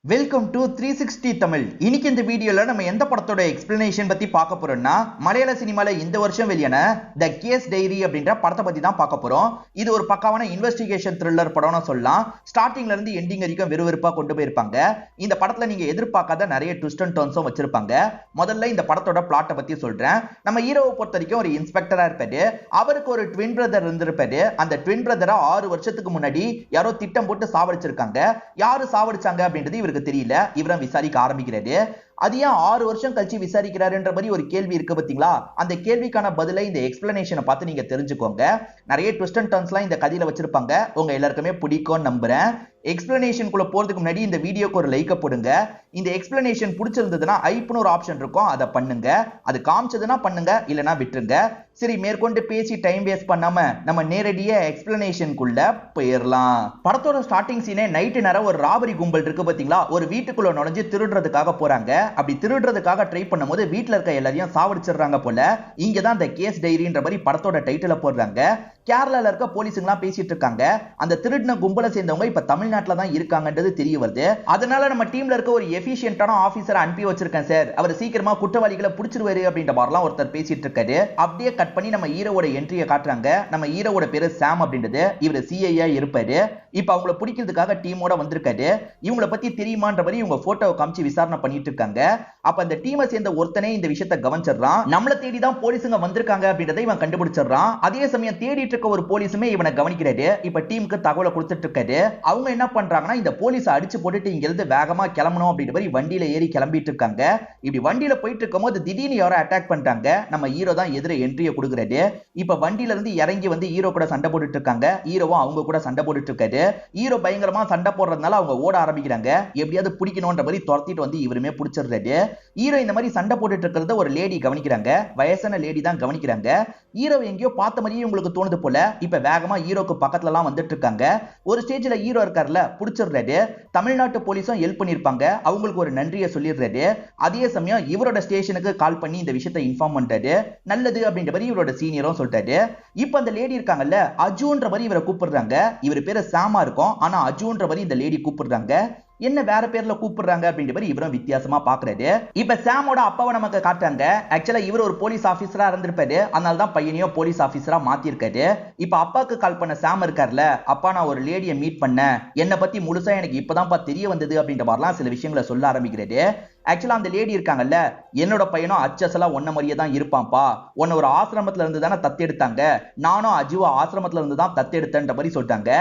Welcome to 360 Tamil. இன்னைக்கு இந்த வீடியோல நம்ம எந்த படத்தோட எக்ஸ்பிளனேஷன் பத்தி பார்க்க போறோம்னா, மலையாள சினிமால இந்த வருஷம் வெளியான த கேஸ் டைரி அப்படின்ற படத்தை பத்தி தான் பார்க்க போறோம். இது ஒரு பக்காவான இன்வெஸ்டிகேஷன் த்ரில்லர் படம்னு சொல்லலாம். ஸ்டார்டிங்ல இருந்து எண்டிங் வரைக்கும் விறுவிறுப்பா கொண்டு போயிருப்பாங்க. இந்த படத்துல நீங்க எதிர்பார்க்காத நிறைய ட்விஸ்ட் அண்ட் டர்ன்ஸும் வச்சிருப்பாங்க. முதல்ல இந்த படத்தோட பிளாட்டை பத்தி சொல்றேன். நம்ம ஹீரோவை பொறுத்த வரைக்கும் ஒரு இன்ஸ்பெக்டரா இருப்பாரு. அவருக்கு ஒரு ட்வின் பிரதர் இருந்திருப்பாரு. அந்த ட்வின் பிரதரை 6 வருஷத்துக்கு முன்னாடி யாரோ திட்டம் போட்டு சாவடிச்சிருக்காங்க. யாரு சாவடிச்சாங்க அப்படின்றது இவருக்கு தெரியல. இவரும் விசாரிக்க ஆரம்பிக்கிறாரு. அது ஏன் 6 வருஷம் கழிச்சு விசாரிக்கிறாருன்ற மாதிரி ஒரு கேள்வி இருக்கு பாத்தீங்களா? அந்த கேள்விக்கான பதிலை இந்த எக்ஸ்பிளனேஷனை பார்த்து நீங்க தெரிஞ்சுக்கோங்க. நிறைய ட்விஸ்ட் அண்ட் டர்ன்ஸ்லாம் இந்த கதையில வச்சிருப்பாங்க. உங்க எல்லாருக்குமே பிடிக்கும்னு நம்புறேன். எக்ஸ்பிளனேஷனுக்குள்ள போறதுக்கு முன்னாடி இந்த வீடியோக்கு ஒரு லைக் போடுங்க. இந்த எக்ஸ்பிளனேஷன் பிடிச்சிருந்ததுன்னா ஐப்னு ஒரு ஆப்ஷன் இருக்கும், அதை பண்ணுங்க. அது காமிச்சதுன்னா பண்ணுங்க, இல்லனா விட்டுருங்க. சரி, மேற்கொண்டு பேசி டைம் வேஸ்ட் பண்ணாம நம்ம நேரடியா எக்ஸ்பிளனேஷனுக்குள்ள போயிடலாம். படத்தோட ஸ்டார்டிங் சீனே நைட்டு நேரம் ஒரு ராபரி கும்பல் இருக்கு பாத்தீங்களா? ஒரு வீட்டுக்குள்ள நுழைஞ்சு திருடுறதுக்காக போறாங்க. அப்படி திருடுறதுக்காக ட்ரை பண்ணும்போது வீட்டுல இருக்க எல்லாரையும் சாவடிச்சிடுறாங்க போல. இங்கதான் இந்த கேஸ் டைரின்ற மாதிரி படத்தோட டைட்டில போடுறாங்க. கேரளால இருக்க போலீஸுங்கெல்லாம் பேசிட்டு இருக்காங்க. அந்த திருடின கும்பலை சேர்ந்தவங்க இப்ப தமிழ்நாட்டுல தான் இருக்காங்கன்றது தெரிய வருது. அதனால நம்ம டீம்ல இருக்க ஒரு எஃபிஷியன்டான ஆபீசரை அனுப்பி வச்சிருக்கேன் சார், அவர் சீக்கிரமா குற்றவாளிகளை பிடிச்சிருவாரு அப்படின்ற மாதிரிலாம் ஒருத்தர் பேசிட்டு இருக்காரு. அப்படியே கட் பண்ணி நம்ம ஹீரோவோட என்ட்ரியை காட்டுறாங்க. நம்ம ஹீரோவோட பேரு சாம் அப்படின்றது. இவர் சிஐயா இருப்பாரு. இப்ப அவங்கள பிடிக்கிறதுக்காக டீமோட வந்திருக்காரு. இவங்கள பத்தி தெரியுமான்ற மாதிரி இவங்க போட்டோவை காமிச்சு விசாரணை பண்ணிட்டு இருக்காங்க. அப்ப அந்த டீமை சேர்ந்த ஒருத்தனே இந்த விஷயத்தை கவனிச்சிடறான். நம்மள தேடி தான் போலீஸுங்க வந்திருக்காங்க அப்படின்றதை இவன் கண்டுபிடிச்சிடறான். அதே சமயம் தேடிட்டு இருக்க ஒரு போலீஸுமே இவனை கவனிக்கிறாரு. இப்ப டீமுக்கு தகவலை கொடுத்துட்டு இருக்காரு. அவங்க என்ன பண்றாங்கன்னா, இந்த போலீஸ அடிச்சு போட்டுட்டு இங்க இருந்து வேகமா கிளம்பணும் அப்படின்ற மாதிரி வண்டியில ஏறி கிளம்பிட்டு இருக்காங்க. இப்படி வண்டியில போயிட்டு இருக்கும்போது திடீர்னு யாரோ அட்டாக் பண்றாங்க. நம்ம ஹீரோ தான் எதிர என்ட்ரியை கொடுக்குறாரு. இப்ப வண்டியில இருந்து இறங்கி வந்து ஹீரோ கூட சண்டை போட்டுட்டு இருக்காங்க. ஹீரோவும் அவங்க கூட சண்டை போட்டுட்டு இருக்காரு. ஹீரோ பயங்கரமா சண்டை போடுறதுனால அவங்க ஓட ஆரம்பிக்கிறாங்க. எப்படியாவது பிடிக்கணும்ன்ற மாதிரி துரத்திட்டு வந்து இவருமே பிடிச்சிடுறாரு. ஹீரோ இந்த மாதிரி சண்டை போட்டுட்டு இருக்கிறத ஒரு லேடி கவனிக்கிறாங்க. வயசான லேடி தான் கவனிக்கிறாங்க. ஹீரோ எங்கேயோ பார்த்த மாதிரியே உங்களுக்கு தோணுது போல. இப்ப வேகமா ஹீரோக்கு பக்கத்துல எல்லாம் வந்துட்டு இருக்காங்க. ஒரு ஸ்டேஜ்ல ஹீரோ இருக்கார்ல, பிடிச்சிடுறாரு. தமிழ்நாட்டு போலீஸும் ஹெல்ப் பண்ணிருப்பாங்க. அவங்களுக்கு ஒரு நன்றியை சொல்லிடுறாரு. அதே சமயம் இவரோட ஸ்டேஷனுக்கு கால் பண்ணி இந்த விஷயத்தை இன்ஃபார்ம் பண்றாரு. நல்லது அப்படின்ற மாதிரி இவரோட சீனியரும் சொல்றாரு. இப்ப அந்த லேடி இருக்காங்கல்ல, அஜுன்ற மாதிரி இவரை கூப்பிடுறாங்க. இவர் பேரு சாமா இருக்கும், ஆனா அஜுன்ற மாதிரி இந்த லேடி கூப்பிடுறாங்க. என்ன வேற பேர்ல கூப்பிடுறாங்க அப்படின்ற மாதிரி இவரும் வித்தியாசமா பாக்குறாரு. இப்ப சாமோட அப்பாவை நமக்கு காட்டுறாங்க. ஆக்சுவலா இவர் ஒரு போலீஸ் ஆபீசரா இருந்திருப்பாரு. அதனால தான் பையனையோ போலீஸ் ஆபீசரா மாத்திருக்காரு. இப்ப அப்பாக்கு கால் பண்ண சாம் இருக்கார்ல, அப்பா நான் ஒரு லேடியை மீட் பண்ணேன், என்ன பத்தி முழுசா எனக்கு இப்பதான் தெரிய வந்தது அப்படின்ற மாதிரிலாம் சில விஷயங்களை சொல்ல ஆரம்பிக்கிறாரு. ஆக்சுவலா அந்த லேடி இருக்காங்கல்ல, என்னோட பையனும் அச்சசலா ஒன்ன மாதிரியே தான் இருப்பான்ப்பா, உன்ன ஒரு ஆசிரமத்துல இருந்து தானே தத்தெடுத்தாங்க, நானும் அஜுவ ஆசிரமத்துல இருந்து தான் தத்தெடுத்தேன்ற மாதிரி சொல்லிட்டாங்க.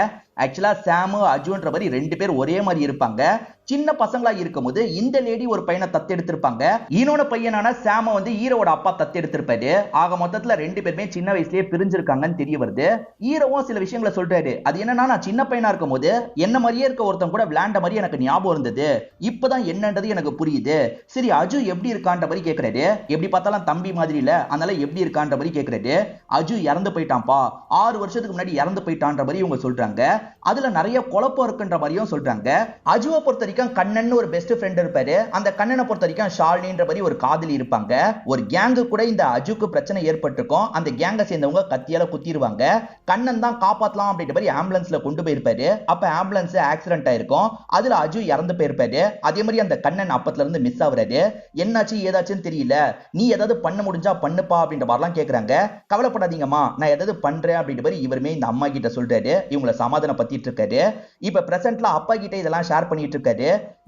ஆக்சுவலா சாமு அஜுன்ற மாதிரி 2 பேர் ஒரே மாதிரி இருப்பாங்க. சின்ன பசங்களா இருக்கும்போது இந்த லேடி ஒரு பையனை தத்தெடுத்திருப்பாங்க. ஈனோட பையனான சாம வந்து ஹீரோவோட அப்பா தத்தெடுத்திருப்பாரு. ஆக மொத்தத்துல 2 பேருமே சின்ன வயசுலயே பிரிஞ்சிருக்காங்கன்னு தெரிய வருது. ஹீரோவும் சில விஷயங்களை சொல்றாரு. அது என்னன்னா, நான் சின்ன பையனா இருக்கும்போது என்ன மாதிரியே இருக்க ஒருத்தன் கூட விளையாண்ட மாதிரி எனக்கு ஞாபகம் இருந்தது. இப்பதான் என்னன்றது எனக்கு புரியுது. சரி, அஜு எப்படி இருக்கான்ற மாதிரி கேட்கிறாரு. எப்படி பார்த்தாலும் தம்பி மாதிரி இல்ல, அதனால எப்படி இருக்கான்ற மாதிரி கேட்கிறாரு. அஜு இறந்து போயிட்டான்பா, 6 வருஷத்துக்கு முன்னாடி இறந்து போயிட்டான்ற மாதிரி இவங்க சொல்றாங்க. அதுல நிறைய குழப்பம் இருக்குன்ற மாதிரியும் சொல்றாங்க. அஜுவை பொறுத்த வரைக்கும் கண்ணன் ஒரு பெஸ்ட் ஃப்ரெண்ட் இருப்பாரு. அந்த கண்ணனை பொறுத்த வரைக்கும் ஷாலினின்ற மாதிரி ஒரு காதலி இருப்பாங்க. ஒரு கேங்கு கூட இந்த அஜுக்கு பிரச்சனை ஏற்பட்டிருக்கும். அந்த கேங்கை சேர்ந்தவங்க கத்தியால குத்திடுவாங்க. கண்ணன் தான் காப்பாத்தலாம் அப்படின்ற மாதிரி ஆம்புலன்ஸ்ல கொண்டு போயிருப்பாரு. அப்ப ஆம்புலன்ஸ் ஆக்சிடென்ட் ஆயிருக்கும். அதுல அஜு இறந்து போயிருப்பாரு. அதே மாதிரி அந்த கண்ணன் அப்பத்துல இருந்து மிஸ் ஆகுறாரு. என்னாச்சு ஏதாச்சுன்னு தெரியல, நீ ஏதாவது பண்ண முடிஞ்சா பண்ணுப்பா அப்படின்ற மாதிரிலாம் கேக்குறாங்க. கவலைப்படாதீங்கம்மா, நான் ஏதாவது பண்றேன் அப்படின்ற மாதிரி இவருமே இந்த அம்மா கிட்ட சொல்றாரு. இவங்களை சமாதானம் பத்திட்டு இருக்காரு. இப்ப பிரசன்ட்ல அப்பா கிட்ட இதெல்லாம் ஷேர் பண்ணிட்டு இருக்காரு.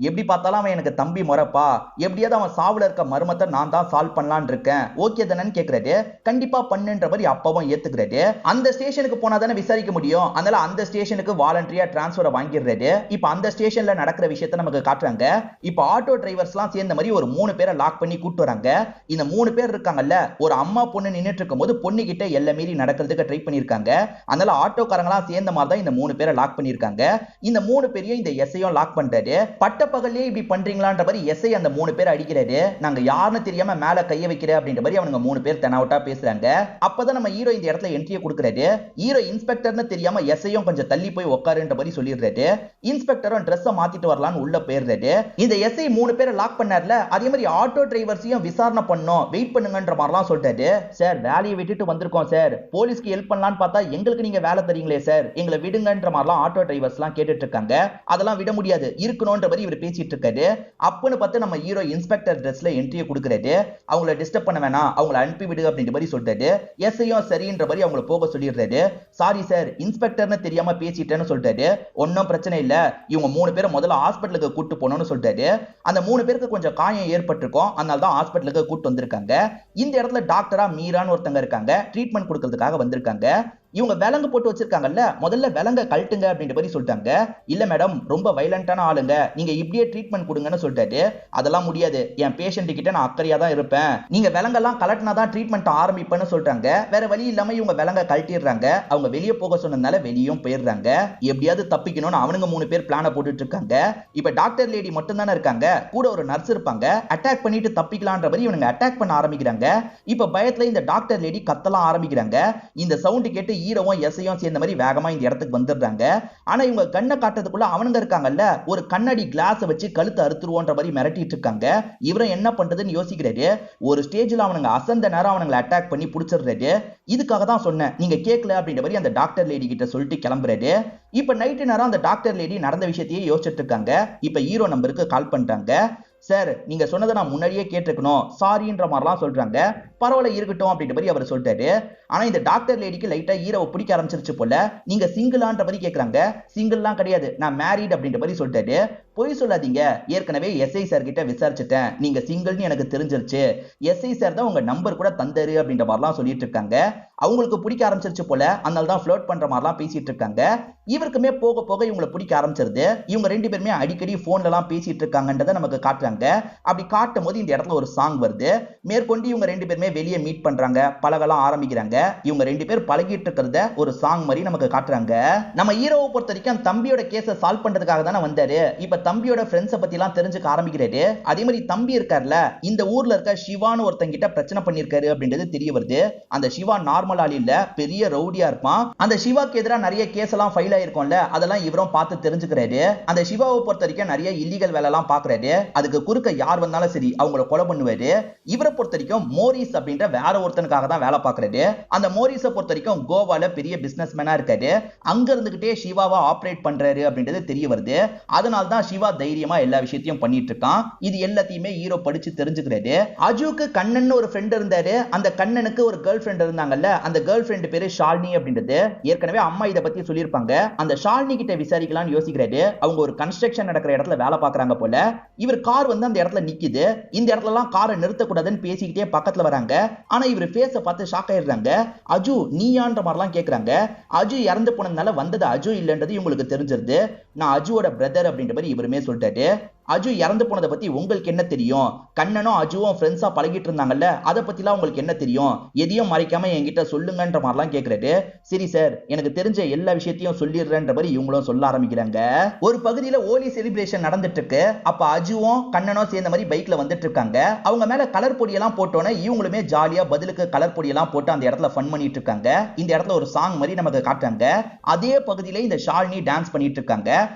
எப்படி பார்த்தாலும் அவன் எனக்கு தம்பி முறப்பா, எப்படியாவது அவன் சாவுல இருக்க மர்மத்தை நான் தான் சால்வ் பண்ணலான்னு இருக்கேன், ஓகே தானேன்னு கேக்குறாரு. கண்டிப்பா பண்ணுன்ற மாதிரி அப்பாவும் ஏத்துக்கிறாரு. அந்த ஸ்டேஷனுக்கு போனா தானே விசாரிக்க முடியும், அதனால அந்த ஸ்டேஷனுக்கு வாலண்டரியா டிரான்ஸ்பரை வாங்கிடுறாரு. இப்ப அந்த ஸ்டேஷன்ல நடக்கிற விஷயத்தை நமக்கு காட்டுறாங்க. இப்ப ஆட்டோ டிரைவர்ஸ்லாம் சேர்ந்த மாதிரி ஒரு 3 பேரை லாக் பண்ணி கூட்டு வராங்க. இந்த 3 பேர் இருக்காங்கல்ல, ஒரு அம்மா பொண்ணு நின்னுட்டு இருக்கும்போது பொண்ணு கிட்ட எல்லை மீறி நடக்கிறதுக்கு ட்ரை பண்ணிருக்காங்க. அதனால ஆட்டோக்காரங்களாம் சேர்ந்த மாதிரி தான் இந்த 3 பேரை லாக் பண்ணிருக்காங்க. இந்த 3 பேரையும் இந்த எஸ்ஐயும் லாக் பண்றாரு. பட்ட பகல்லே இப்படி பண்றீங்களான்ற மாதிரி எஸ்ஐ அந்த 3 பேர் அடிக்கிறாரு. நாங்க யாருன்னு தெரியாம மேல கைய வைக்கிற அப்படின்ற மாதிரி அவனுங்க 3 பேர் தெனாவட்டா பேசுறாங்க. அப்பதான் நம்ம ஹீரோ இந்த இடத்துல என்ட்ரியை கொடுக்குறாரு. ஹீரோ இன்ஸ்பெக்டர்னு தெரியாம எஸ்ஐயும் கொஞ்சம் தள்ளி போய் உட்காருன்ற மாதிரி சொல்லிடுறாரு. இன்ஸ்பெக்டரும் ட்ரெஸ்ஸை மாத்திட்டு வரலான்னு உள்ள போயிடுறாரு. இந்த எஸ்ஐ 3 பேரை லாக் பண்ணார்ல, அதே மாதிரி ஆட்டோ டிரைவர்ஸையும் விசாரணை பண்ணோம், வெயிட் பண்ணுங்கன்ற மாதிரிலாம் சொல்லிட்டாரு. சார், வேலையை விட்டுட்டு வந்திருக்கோம் சார், போலீஸ்க்கு ஹெல்ப் பண்ணலான்னு பார்த்தா எங்களுக்கு நீங்க வேலை தரீங்களே சார், எங்களை விடுங்கன்ற மாதிரிலாம் ஆட்டோ டிரைவர்ஸ்லாம் கேட்டுட்டு இருக்காங்க. அதெல்லாம் விட முடியாது, இருக்கணும் கொடுக்கணும்ன்ற மாதிரி இவர் பேசிட்டு இருக்காரு. அப்பன்னு பார்த்து நம்ம ஹீரோ இன்ஸ்பெக்டர் ட்ரெஸ்ல என்ட்ரியை கொடுக்குறாரு. அவங்கள டிஸ்டர்ப் பண்ண வேணாம், அவங்கள அனுப்பி விடு அப்படின்ற மாதிரி சொல்றாரு. எஸ்ஐயும் சரின்ற மாதிரி அவங்கள போக சொல்லிடுறாரு. சாரி சார், இன்ஸ்பெக்டர்னு தெரியாம பேசிட்டேன்னு சொல்றாரு. ஒன்னும் பிரச்சனை இல்ல, இவங்க 3 பேரை முதல்ல ஹாஸ்பிட்டலுக்கு கூட்டு போனோம்னு சொல்றாரு. அந்த 3 பேருக்கு கொஞ்சம் காயம் ஏற்பட்டிருக்கும், அதனால தான் ஹாஸ்பிட்டலுக்கு கூட்டு வந்திருக்காங்க. இந்த இடத்துல டாக்டரா மீரான்னு ஒருத்தங்க இருக்காங்க, ட்ரீட்மெண்ட் கொடுக்கறதுக்காக வந்திருக்காங்க. இவங்க விலங்கு போட்டு வச்சிருக்காங்கல்ல, முதல்ல விலங்க கழட்டுங்க அப்படின்ற மாதிரி சொல்லிட்டாங்க. இல்ல மேடம், ரொம்ப வயலண்டான ஆளுங்க, நீங்க இப்படியே ட்ரீட்மெண்ட் கொடுங்கன்னு சொல்லிட்டாரு. அதெல்லாம் முடியாது, என் பேஷண்ட் கிட்ட நான் அக்கறையா தான் இருப்பேன், நீங்க விலங்கெல்லாம் கலட்டினா தான் ட்ரீட்மெண்ட் ஆரம்பிப்பேன்னு சொல்றாங்க. வேற வழி இல்லாம இவங்க விலங்க கழட்டிடுறாங்க. அவங்க வெளியே போக சொன்னதுனால வெளியும் போயிடுறாங்க. எப்படியாவது தப்பிக்கணும்னு அவனுங்க 3 பேர் பிளான போட்டுட்டு இருக்காங்க. இப்ப டாக்டர் லேடி மட்டும் தானே இருக்காங்க, கூட ஒரு நர்ஸ் இருப்பாங்க. அட்டாக் பண்ணிட்டு தப்பிக்கலான்ற மாதிரி இவனுங்க அட்டாக் பண்ண ஆரம்பிக்கிறாங்க. இப்ப பயத்துல இந்த டாக்டர் லேடி கத்தலாம் ஆரம்பிக்கிறாங்க. இந்த சவுண்ட் கேட்டு ஹீரோவும் எஸ்ஐயும் சேர்ந்த மாதிரி வேகமா இந்த இடத்துக்கு வந்துடுறாங்க. ஆனா இவங்க கண்ணை காட்டுறதுக்குள்ள அவனுங்க இருக்காங்கல்ல, ஒரு கண்ணாடி கிளாஸ் வச்சு கழுத்தை அறுத்துருவோன்ற மாதிரி மிரட்டிட்டு இருக்காங்க. இவரும் என்ன பண்றதுன்னு யோசிக்கிறாரு. ஒரு ஸ்டேஜ்ல அவனுங்க அசந்த நேரம் அவனுங்களை அட்டாக் பண்ணி புடிச்சிடுறாரு. இதுக்காக தான் சொன்னேன், நீங்க கேட்கல அப்படின்ற மாதிரி அந்த டாக்டர் லேடி கிட்ட சொல்லிட்டு கிளம்புறாரு. இப்ப நைட்டு நேரம் அந்த டாக்டர் லேடி நடந்த விஷயத்தையே யோசிச்சுட்டு இருக்காங்க. இப்ப ஹீரோ நம்பருக்கு கால் பண்றாங்க. சார், நீங்க சொன்னதை நான் முன்னாடியே கேட்டிருக்கணும், சாரின்ற மாதிரிலாம் சொல்றாங்க. பரவாயில்ல இருக்கட்டும் அப்படின்ற மாதிரி அவர் சொல்றாரு. ஆனா இந்த டாக்டர் லேடிக்கு லைட்டா ஹீரோவை பிடிக்க ஆரம்பிச்சிருச்சு போல. நீங்க சிங்கிளான்ற மாதிரி கேக்குறாங்க. சிங்கிள்லாம் கிடையாது, நான் மேரிட் அப்படின்ற மாதிரி சொல்றாரு. பொய் சொல்லாதீங்க, ஏற்கனவே எஸ்ஐ சார் கிட்ட விசாரிச்சுட்டேன், நீங்க சிங்கிள்னு எனக்கு தெரிஞ்சிருச்சு. எஸ்ஐ சார் தான் உங்க நம்பர் கூட தந்தாரு அப்படின்ற மாதிரிலாம் சொல்லிட்டு இருக்காங்க. அவங்களுக்கு பிடிக்க ஆரம்பிச்சிருச்சு போல, அதனால தான் ஃப்ளர்ட் பண்ற மாதிரிலாம் பேசிட்டு இருக்காங்க. இவருக்குமே போக போக இவங்களை பிடிக்க ஆரம்பிச்சிருது. இவங்க 2 பேருமே அடிக்கடி போன்ல எல்லாம் பேசிட்டு இருக்காங்கன்றதை நமக்கு காட்டுறாங்க. அப்படி காட்டும் போது இந்த இடத்துல ஒரு சாங் வருது. மேற்கொண்டு இவங்க 2 பேருமே வெளியே மீட் பண்றாங்க, பழகலாம் ஆரம்பிக்கிறாங்க. இவங்க 2 பேர் பழகிட்டு இருக்கிறத ஒரு சாங் மாதிரி நமக்கு காட்டுறாங்க. நம்ம ஹீரோவை பொறுத்த வரைக்கும் தம்பியோட கேஸை சால்வ் பண்றதுக்காக தானே வந்தாரு. இப்ப தம்பியோட ஃப்ரெண்ட்ஸை பத்தி எல்லாம் தெரிஞ்சுக்க ஆரம்பிக்கிறாரு. அதே மாதிரி தம்பி இருக்கார்ல, இந்த ஊர்ல இருக்க சிவான்னு ஒருத்தங்கிட்ட பிரச்சனை பண்ணிருக்காரு அப்படின்றது தெரிய வருது. அந்த சிவா நார்மல் ஆள் இல்ல, பெரிய ரவுடியா இருப்பான். அந்த சிவாக்கு எதிராக நிறைய கேஸ் எல்லாம் ஃபைல் ஆயிருக்கும்ல, அதெல்லாம் இவரும் பார்த்து தெரிஞ்சுக்கிறாரு. அந்த சிவாவை பொறுத்த வரைக்கும் நிறைய இல்லீகல் வேலை எல்லாம் பாக்குறாரு. அதுக்கு குறுக்க யார் வந்தாலும் சரி அவங்கள கொலை பண்ணுவாரு. இவரை பொறுத்த வரைக்கும் மோரிஸ் அப்படின்ற வேற ஒருத்தனுக்காக தான் வேலை பாக்குறாரு. அந்த மோரிஸை பொறுத்த வரைக்கும் கோவால பெரிய பிசினஸ் மேனா இருக்காரு. அங்க இருந்துகிட்டே சிவாவை ஆபரேட் பண்றாரு அப்படின்றது தெரிய வருது. அதனால தான் சிவா தைரியமா எல்லா விஷயத்தையும் பண்ணிட்டு இருக்கான். இது எல்லாத்தையுமே ஹீரோ படிச்சு தெரிஞ்சுக்கிறாரு. அஜுக்கு கண்ணன் ஒரு ஃப்ரெண்ட் இருந்தாரு. அந்த கண்ணனுக்கு ஒரு கேர்ள் ஃப்ரெண்ட் இருந்தாங்கல்ல, அந்த கேர்ள் ஃப்ரெண்ட் பேரு ஷாலினி அப்படின்றது. ஏற்கனவே அம்மா இதை பத்தி சொல்லியிருப்பாங்க. அந்த ஷாலினி கிட்ட விசாரிக்கலாம்னு யோசிக்கிறாரு. அவங்க ஒரு கன்ஸ்ட்ரக்ஷன் நடக்கிற இடத்துல வேலை பாக்குறாங்க போல. இவர் கார் வந்து அந்த இடத்துல நிக்குது. இந்த இடத்துல எல்லாம் காரை நிறுத்தக்கூடாதுன்னு பேசிக்கிட்டே பக்கத்துல வராங்க. ஆனா இவர் ஃபேஸை பார்த்து ஷாக் ஆயிடுறாங்க. அஜு நீயான்ற மாதிரிலாம் கேக்குறாங்க. அஜு இறந்து போனதுனால வந்தது அஜு இல்லைன்றது இவங்களுக்கு தெரிஞ்சிருது. நான் அஜுவோட பிரதர் அப்படின்ற மாதிரி இவருமே சொல்லிட்டாரு. அஜு இறந்து போனதை பத்தி உங்களுக்கு என்ன தெரியும்? கண்ணனும் அஜுவும் ஃப்ரெண்ட்ஸா பழகிட்டு இருந்தாங்கல்ல, அதை பத்திலாம் உங்களுக்கு என்ன தெரியும்? எதையும் மறைக்காம என்கிட்ட சொல்லுங்கன்ற மாதிரிலாம் கேட்கிறாரு. சரி சார், எனக்கு தெரிஞ்ச எல்லா விஷயத்தையும் சொல்லிடுறேன்ற மாதிரி இவங்களும் சொல்ல ஆரம்பிக்கிறாங்க. ஒரு பகுதியில ஹோலி செலிப்ரேஷன் நடந்துட்டு இருக்கு. அப்ப அஜுவும் கண்ணனும் சேர்ந்த மாதிரி பைக்ல வந்துட்டு இருக்காங்க. அவங்க மேல கலர் பொடியெல்லாம் போட்டோன்னே இவங்களுமே ஜாலியா பதிலுக்கு கலர் பொடியெல்லாம் போட்டு அந்த இடத்துல ஃபன் பண்ணிட்டு இருக்காங்க. இந்த இடத்துல ஒரு சாங் மாதிரி நமக்கு காட்டுறாங்க. அதே பகுதியில இந்த ஷாலினி டான்ஸ் பண்ணிட்டு இருக்காங்க.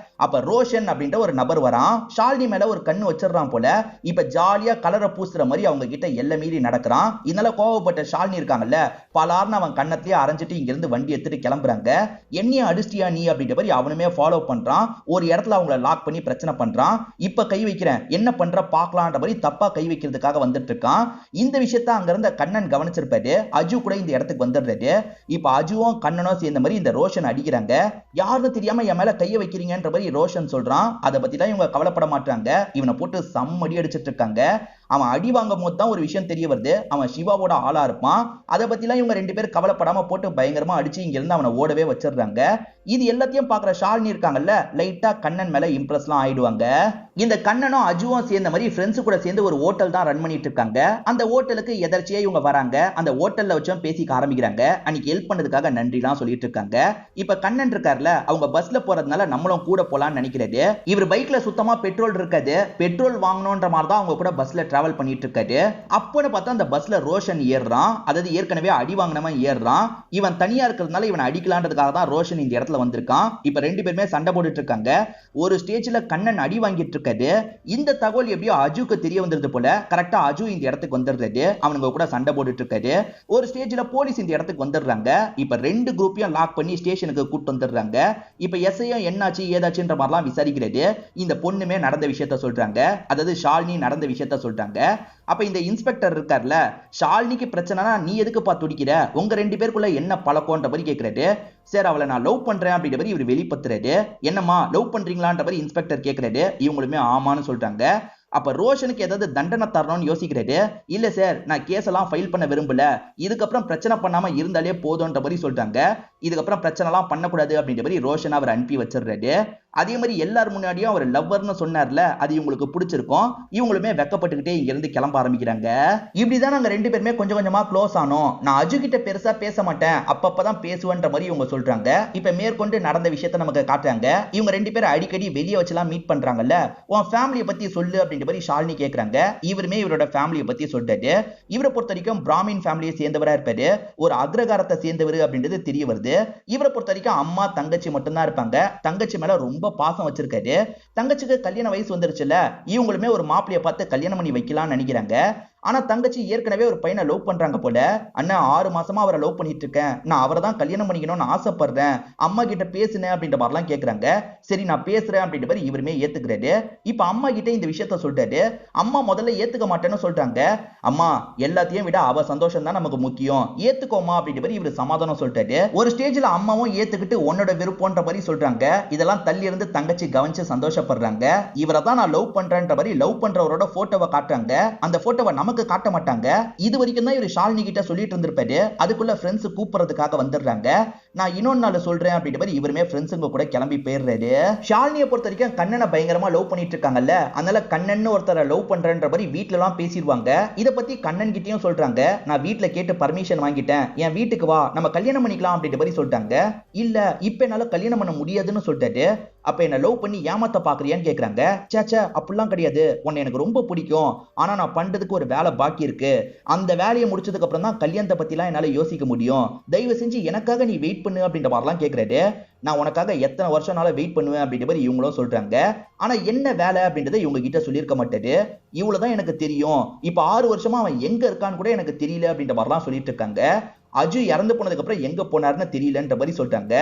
அப்ப ரோஷன் அப்படின்ற ஒரு நபர் வரான். ஷாலினி மேல ஒரு கண்ணு வச்சிடறான் போல. இப்ப ஜாலியா கலரை பூசுற மாதிரி அவங்க கிட்ட எல்லை மீறி நடக்கிறான். இதனால கோவப்பட்ட ஷாலினி இருக்காங்கல்ல, பலார்னு அவன் கண்ணத்திலேயே அரைஞ்சிட்டு இங்க இருந்து வண்டி எடுத்துட்டு கிளம்புறாங்க. என்னைய அடிச்சிட்டியா நீ அப்படின்ற மாதிரி அவனுமே ஃபாலோ பண்றான். ஒரு இடத்துல அவங்கள லாக் பண்ணி பிரச்சனை பண்றான். இப்ப கை வைக்கிறேன், என்ன பண்ற பாக்கலான்ற மாதிரி தப்பா கை வைக்கிறதுக்காக வந்துட்டு இருக்கான். இந்த விஷயத்த அங்க இருந்த கண்ணன் கவனிச்சிருப்பாரு. அஜு கூட இந்த இடத்துக்கு வந்துடுறாரு. இப்ப அஜுவும் கண்ணனும் சேர்ந்த மாதிரி இந்த ரோஷன் அடிக்கிறாங்க. யாருன்னு தெரியாம என் மேல கைய வைக்கிறீங்கன்ற மாதிரி ரோஷன் சொல்றான். அதை பத்தி தான் இவங்க கவலைப்பட மாட்டாங்க. இவனை போட்டு சம்மடி அடிச்சிட்டு இருக்காங்க. அவன் அடி வாங்கும் போது தான் ஒரு விஷயம் தெரிய வருது, அவன் சிவாவோட ஆளா இருப்பான். அதை பத்திலாம் இவங்க 2 பேரும் கவலைப்படாம போட்டு பயங்கரமா அடிச்சு இங்க இருந்து அவனை ஓடவே வச்சிடுறாங்க. இது எல்லாத்தையும் பாக்குற ஷாலினி இருக்காங்கல்ல, லைட்டா கண்ணன் மேல இம்ப்ரெஸ்லாம் ஆயிடுவாங்க. இந்த கண்ணனும் அஜுவும் சேர்ந்த மாதிரி ஃப்ரெண்ட்ஸ் கூட சேர்ந்து ஒரு ஹோட்டல் தான் ரன் பண்ணிட்டு இருக்காங்க. அந்த ஹோட்டலுக்கு எதர்ச்சியா இவங்க வராங்க. அந்த ஹோட்டல்ல வச்சும் பேசிக்க ஆரம்பிக்கிறாங்க. அன்னைக்கு ஹெல்ப் பண்ணதுக்காக நன்றிலாம் சொல்லிட்டு இருக்காங்க. இப்ப கண்ணன் இருக்காருல, அவங்க பஸ்ல போறதுனால நம்மளும் கூட போலாம்னு நினைக்கிறாரு. இவர் பைக்ல சுத்தமா பெட்ரோல் இருக்காது. பெட்ரோல் வாங்கணும்ன்ற மாதிரி தான் அவங்க கூட பஸ்ல டிராவல் பண்ணிட்டு இருக்காரு. அப்போன்னு பார்த்தா அந்த பஸ்ல ரோஷன் ஏறுறான். அதாவது ஏற்கனவே அடி வாங்கினவன் ஏறுறான். இவன் தனியா இருக்கிறதுனால இவன் அடிக்கலான்றதுக்காக தான் ரோஷன் இந்த இடத்துல இடத்துல வந்திருக்கான். இப்ப ரெண்டு பேருமே சண்டை போட்டுட்டு இருக்காங்க. ஒரு ஸ்டேஜ்ல கண்ணன் அடி வாங்கிட்டு இருக்காரு. இந்த தகவல் எப்படியோ அஜுக்கு தெரிய வந்திருது போல. கரெக்டா அஜு இந்த இடத்துக்கு வந்துடுறாரு. அவனுங்க கூட சண்டை போட்டுட்டு இருக்காரு. ஒரு ஸ்டேஜ்ல போலீஸ் இந்த இடத்துக்கு வந்துடுறாங்க. இப்ப ரெண்டு குரூப்பையும் லாக் பண்ணி ஸ்டேஷனுக்கு கூட்டு வந்துடுறாங்க. இப்ப எஸ்ஐயும் என்னாச்சு ஏதாச்சுன்ற மாதிரிலாம் விசாரிக்கிறாரு. இந்த பொண்ணுமே நடந்த விஷயத்த சொல்றாங்க. அதாவது ஷாலினி நடந்த விஷயத்த சொல்றாங்க. அப்ப இந்த இன்ஸ்பெக்டர் இருக்கார்ல, ஷாலினிக்கு பிரச்சனைனா நீ எதுக்குப்பா துடிக்கிற, உங்க ரெண்டு பேருக்குள்ள என்ன பழக்கம்ன்ற மாதிரி கேட்கிறாரு. சார் அவளை நான் லவ் பண்றேன் அப்படின்ற மாதிரி இவர் வெளிப்படுத்துறாரு. என்னம்மா லவ் பண்றீங்களான்ற மாதிரி இன்ஸ்பெக்டர் கேட்கிறாரு. இவங்களுமே ஆமான்னு சொல்றாங்க. அப்ப ரோஷனுக்கு ஏதாவது தண்டனை தரணும்னு யோசிக்கிறாரு. இல்ல சார் நான் கேஸ் எல்லாம் ஃபைல் பண்ண விரும்பல, இதுக்கப்புறம் பிரச்சனை பண்ணாம இருந்தாலே போதும்ன்ற மாதிரி சொல்றாங்க. இதுக்கப்புறம் பிரச்சனை எல்லாம் பண்ணக்கூடாது அப்படின்ற மாதிரி ரோஷன் அவர் அனுப்பி வச்சிடுறாரு. அதே மாதிரி எல்லாரும் முன்னாடியும் அவர் லவ்வர்னு சொன்னார்ல, அது இவங்களுக்கு பிடிச்சிருக்கும். இவங்களுமே வெக்கப்பட்டுக்கிட்டே இங்க இருந்து கிளம்ப ஆரம்பிக்கிறாங்க. இப்படிதான் நாங்க ரெண்டு பேருமே கொஞ்சம் கொஞ்சமா க்ளோஸ் ஆனோம். நான் அஜு கிட்ட பெருசா பேச மாட்டேன், அப்பப்பதான் பேசுவேன்ற மாதிரி இவங்க சொல்றாங்க. இப்ப மேற்கொண்டு நடந்த விஷயத்த நமக்கு காட்டுறாங்க. இவங்க ரெண்டு பேரும் அடிக்கடி வெளியே வச்சுலாம் மீட் பண்றாங்கல்ல. உன் ஃபேமிலியை பத்தி சொல்லு அப்படின்ற மாதிரி ஷாலினி கேக்குறாங்க. இவருமே இவரோட ஃபேமிலியை பத்தி சொல்றாரு. இவரை பொறுத்த வரைக்கும் பிராமின் ஃபேமிலியை சேர்ந்தவரா இருப்பாரு. ஒரு அக்ரகாரத்தை சேர்ந்தவர் அப்படின்றது தெரிய வருது. இவரை பொறுத்த வரைக்கும் அம்மா தங்கச்சி மட்டும்தான் இருப்பாங்க. தங்கச்சி மேல ரொம்ப பாசம் வச்சிருக்காரு. தங்கச்சிக்கு கல்யாண வயசு வந்துருச்சுல, இவங்களுமே ஒரு மாப்பிளைய பார்த்து கல்யாணம் பண்ணி வைக்கலாம்னு நினைக்கிறாங்க. ஆனா தங்கச்சி ஏற்கனவே ஒரு பையனை லவ் பண்றாங்க போல. அண்ணா 6 மாசமா அவரை லவ் பண்ணிட்டு இருக்கேன், நான் அவரை தான் கல்யாணம் பண்ணிக்கணும்னு ஆசைப்படுறேன், அம்மா கிட்ட பேசுனேன் அப்படின்ற மாதிரிலாம் கேக்குறாங்க. சரி நான் பேசுறேன் அப்படின்ற மாதிரி இவருமே ஏத்துக்கிறாரு. இப்ப அம்மா கிட்ட இந்த விஷயத்த சொல்றாரு. அம்மா முதல்ல ஏத்துக்க மாட்டேன்னு சொல்றாங்க. அம்மா எல்லாத்தையும் விட அவ சந்தோஷம் தான் நமக்கு முக்கியம், ஏத்துக்கோமா அப்படின்ற மாதிரி இவரு சமாதானம் சொல்றாரு. ஒரு ஸ்டேஜ்ல அம்மாவும் ஏத்துக்கிட்டு உன்னோட விருப்பம்ன்ற மாதிரி சொல்றாங்க. இதெல்லாம் தள்ளி இருந்து தங்கச்சி கவனிச்சு சந்தோஷப்படுறாங்க. இவரை தான் நான் லவ் பண்றேன்ற மாதிரி லவ் பண்றவரோட போட்டோவை காட்டுறாங்க. அந்த போட்டோவை நமக்கு காட்ட மாட்டாங்க. இது வரைக்கும் தான் இவர் ஷாலினி கிட்ட சொல்லிட்டு இருந்திருப்பாரு. அதுக்குள்ள ஃப்ரெண்ட்ஸ் கூப்பிடுறதுக்காக வந்துடுறாங்க. நான் இன்னொரு நாள் சொல்றேன் அப்படின்ற மாதிரி இவருமே ஃப்ரெண்ட்ஸுங்க கூட கிளம்பி போயிடுறாரு. ஷாலினியை பொறுத்த வரைக்கும் கண்ணனை பயங்கரமா லவ் பண்ணிட்டு இருக்காங்கல்ல, அதனால கண்ணன் ஒருத்தரை லவ் பண்றேன்ற மாதிரி வீட்டுல எல்லாம் பேசிடுவாங்க. இத பத்தி கண்ணன் கிட்டயும் சொல்றாங்க. நான் வீட்டுல கேட்டு பர்மிஷன் வாங்கிட்டேன், என் வீட்டுக்கு வா நம்ம கல்யாணம் பண்ணிக்கலாம் அப்படின்ற மாதிரி சொல்லிட்டாங்க. இல்ல இப்ப என்னால கல்யாணம் பண்ண முடியாதுன்னு சொல்லிட்டாரு. அப்ப என்ன லவ் பண்ணி ஏமாத்த பாக்குறியான்னு கேக்குறாங்க. சேச்சா அப்படிலாம் கிடையாது, உன்னை எனக்கு ரொம்ப பிடிக்கும், ஆனா நான் பண்றதுக்கு ஒரு வேலை பாக்கி இருக்கு, அந்த வேலையை முடிச்சதுக்கு அப்புறம் தான் கல்யாணத்தை பத்தி எல்லாம் என்னால யோசிக்க முடியும், தயவு செஞ்சு எனக்காக நீ வெயிட் பண்ணு அப்படின்ற மாதிரிலாம் கேக்குறாரு. நான் உனக்காக எத்தனை வருஷம்னால வெயிட் பண்ணுவேன் அப்படின்ற மாதிரி இவங்களும் சொல்றாங்க. ஆனா என்ன வேலை அப்படின்றத இவங்க கிட்ட சொல்லியிருக்க மாட்டாரு. இவ்வளவுதான் எனக்கு தெரியும், இப்ப 6 வருஷமா அவன் எங்க இருக்கான்னு கூட எனக்கு தெரியல அப்படின்ற மாதிரிலாம் சொல்லிட்டு இருக்காங்க. அஜு இறந்து போனதுக்கு அப்புறம் எங்க போனாருன்னு தெரியலன்ற மாதிரி சொல்றாங்க.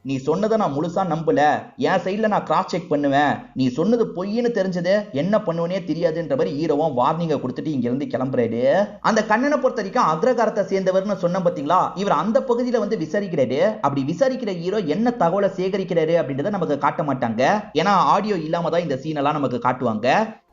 நீ சொன்னதை நான் முழுசா நம்பல, என் சைட்ல நான் கிராஸ் செக் பண்ணுவேன், நீ சொன்னது பொய்ன்னு தெரிஞ்சது என்ன பண்ணுவனே தெரியாதுன்ற மாதிரி ஹீரோவும் வார்னிங்க கொடுத்துட்டு இங்க இருந்து கிளம்புறாரு. அந்த கண்ணனை பொறுத்த வரைக்கும் அக்ரகாரத்தை சேர்ந்தவர்னு சொன்ன பாத்தீங்களா, இவர் அந்த பகுதியில வந்து விசாரிக்கிறாரு. அப்படி விசாரிக்கிற ஹீரோ என்ன தகவலை சேகரிக்கிறாரு அப்படின்றத நமக்கு காட்ட மாட்டாங்க. ஏன்னா ஆடியோ இல்லாம தான் இந்த சீன் எல்லாம் நமக்கு காட்டுவாங்க.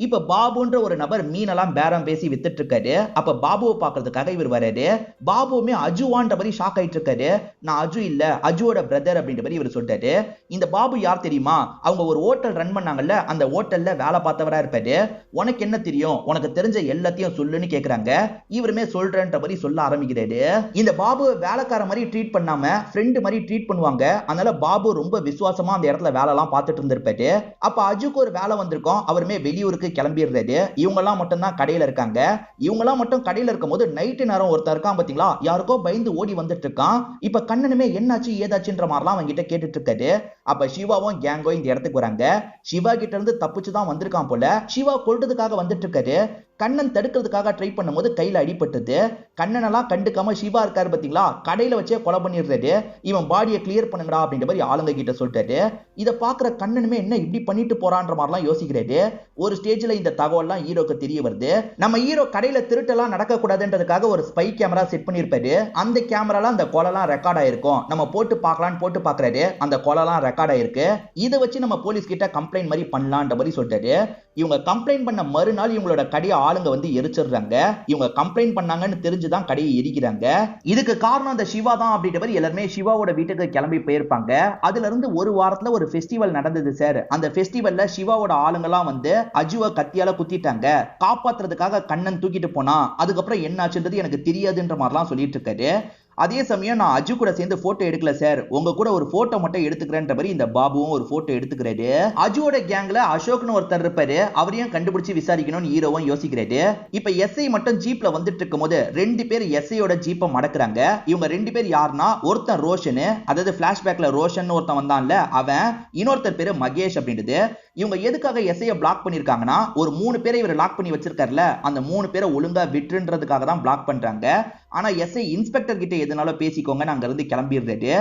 இப்ப பாபுன்ற ஒரு நபர் மீனெல்லாம் பேரம் பேசி வித்துட்டு இருக்காரு. அப்ப பாபுவை பாக்குறதுக்காக இவர் வராரு. பாபுவுமே அஜுவான்ற மாதிரி ஷாக் ஆயிட்டு இருக்காரு. நான் அஜு இல்ல, அஜுவோட பிரதர் அப்படின்ற மாதிரி இவர் சொல்றாரு. இந்த பாபு யார் தெரியுமா, அவங்க ஒரு ஹோட்டல் ரன் பண்ணாங்கல்ல, அந்த ஹோட்டல்ல வேலை பார்த்தவரா இருப்பாரு. உனக்கு என்ன தெரியும், உனக்கு தெரிஞ்ச எல்லாத்தையும் சொல்லுன்னு கேக்குறாங்க. இவருமே சொல்றேன்ற மாதிரி சொல்ல ஆரம்பிக்கிறாரு. இந்த பாபு வேலைக்கார மாதிரி ட்ரீட் பண்ணாம ஃப்ரெண்ட் மாதிரி ட்ரீட் பண்ணுவாங்க. அதனால பாபு ரொம்ப விசுவாசமா அந்த இடத்துல வேலை எல்லாம் பார்த்துட்டு இருந்திருப்பாரு. அப்ப அஜுக்கு ஒரு வேலை வந்திருக்கும், அவருமே வெளியூருக்கு கிளம்பிடுறாரு. இவங்க எல்லாம் மட்டும் தான் கடையில இருக்காங்க. இவங்க எல்லாம் மட்டும் கடையில இருக்கும் போது நைட்டு நேரம் ஒருத்தர் இருக்கான் பாத்தீங்களா, யாருக்கோ பயந்து ஓடி வந்துட்டு இருக்கான். இப்ப கண்ணனுமே என்னாச்சு ஏதாச்சுன்ற மாதிரிலாம் அவங்க கிட்ட கேட்டுட்டு இருக்காரு. அப்ப சிவாவும் கேங்கோ இந்த இடத்துக்கு வராங்க. சிவா கிட்ட இருந்து தப்பிச்சுதான் வந்திருக்கான் போல. சிவா கொல்றதுக்காக வந்துட்டு இருக்காரு. கண்ணன் தடுக்கிறதுக்காக ட்ரை பண்ணும்போது கையில அடிபட்டது. கண்ணன் எல்லாம் கண்டுக்காம சிவா இருக்காரு பாத்தீங்களா, கடையில வச்சே கொலை பண்ணிடுறாரு. இவன் பாடியை கிளியர் பண்ணுங்கடா அப்படின்ற மாதிரி ஆளுங்க கிட்ட சொல்லிட்டாரு. இதை பாக்குற கண்ணனுமே என்ன இப்படி பண்ணிட்டு போறான்ற மாதிரிலாம் யோசிக்கிறாரு. ஒரு ஸ்டேஜ்ல இந்த தகவல்லாம் ஹீரோக்கு தெரிய வருது. நம்ம ஹீரோ கடையில திருட்டெல்லாம் நடக்க கூடாதுன்றதுக்காக ஒரு ஸ்பை கேமரா செட் பண்ணிருப்பாரு. அந்த கேமரால அந்த கொலைலாம் ரெக்கார்ட் ஆயிருக்கும். நம்ம போட்டு பார்க்கலான்னு போட்டு பாக்குறாரு, அந்த கொலைலாம் ரெக்கார்ட் ஆயிருக்கு. இதை வச்சு நம்ம போலீஸ் கிட்ட கம்ப்ளைண்ட் மாதிரி பண்ணலான்ற மாதிரி சொல்லிட்டாரு. இவங்க கம்ப்ளைண்ட் பண்ண மறுநாள் இவங்களோட கடையை ஆளுங்க வந்து எரிச்சிடுறாங்க. இவங்க கம்ப்ளைண்ட் பண்ணாங்கன்னு தெரிஞ்சுதான் கடையை எரிக்கிறாங்க. இதுக்கு காரணம் அந்த சிவா தான் அப்படின்ற மாதிரி எல்லாருமே சிவாவோட வீட்டுக்கு கிளம்பி போயிருப்பாங்க. அதுல இருந்து ஒரு வாரத்துல ஒரு ஃபெஸ்டிவல் நடந்தது சார். அந்த ஃபெஸ்டிவல்ல சிவாவோட ஆளுங்கெல்லாம் வந்து அஜுவை கத்தியால குத்திட்டாங்க. காப்பாத்துறதுக்காக கண்ணன் தூக்கிட்டு போனா, அதுக்கப்புறம் என்ன ஆச்சுன்றது எனக்கு தெரியாதுன்ற மாதிரிலாம் சொல்லிட்டு இருக்காரு. அதே சமயம் நான் அஜு கூட சேர்ந்து போட்டோ எடுக்கல சார், உங்க கூட ஒரு போட்டோ மட்டும் எடுத்துக்கிறேன்ற மாதிரி இந்த பாபுவும் ஒரு போட்டோ எடுத்துக்கிறாரு. அஜுவோட கேங்ல அசோக்னு ஒருத்தர் இருப்பாரு, அவரையும் கண்டுபிடிச்சு விசாரிக்கணும்னு ஹீரோவும் யோசிக்கிறாரு. இப்ப எஸ்ஐ மட்டும் ஜீப்ல வந்துட்டு இருக்கும் போது 2 பேர் எஸ்ஐயோட ஜீப்பை மடக்குறாங்க. இவங்க 2 பேர் யாருன்னா, ஒருத்தன் ரோஷன், அதாவது பிளாஷ்பேக்ல ரோஷன் ஒருத்தன் வந்தான்ல அவன், இன்னொருத்தர் பேரு மகேஷ் அப்படின்றது. இவங்க எதுக்காக எஸ்ஐய பிளாக் பண்ணிருக்காங்கன்னா, ஒரு 3 பேரை இவர் லாக் பண்ணி வச்சிருக்காருல, அந்த 3 பேரை ஒழுங்கா விட்டுன்றதுக்காக தான் பிளாக் பண்றாங்க. ஆனா எஸ்ஐ இன்ஸ்பெக்டர் கிட்ட எதுனாலும் பேசிக்கோங்க, அங்க இருந்து கிளம்பிடுறாரு.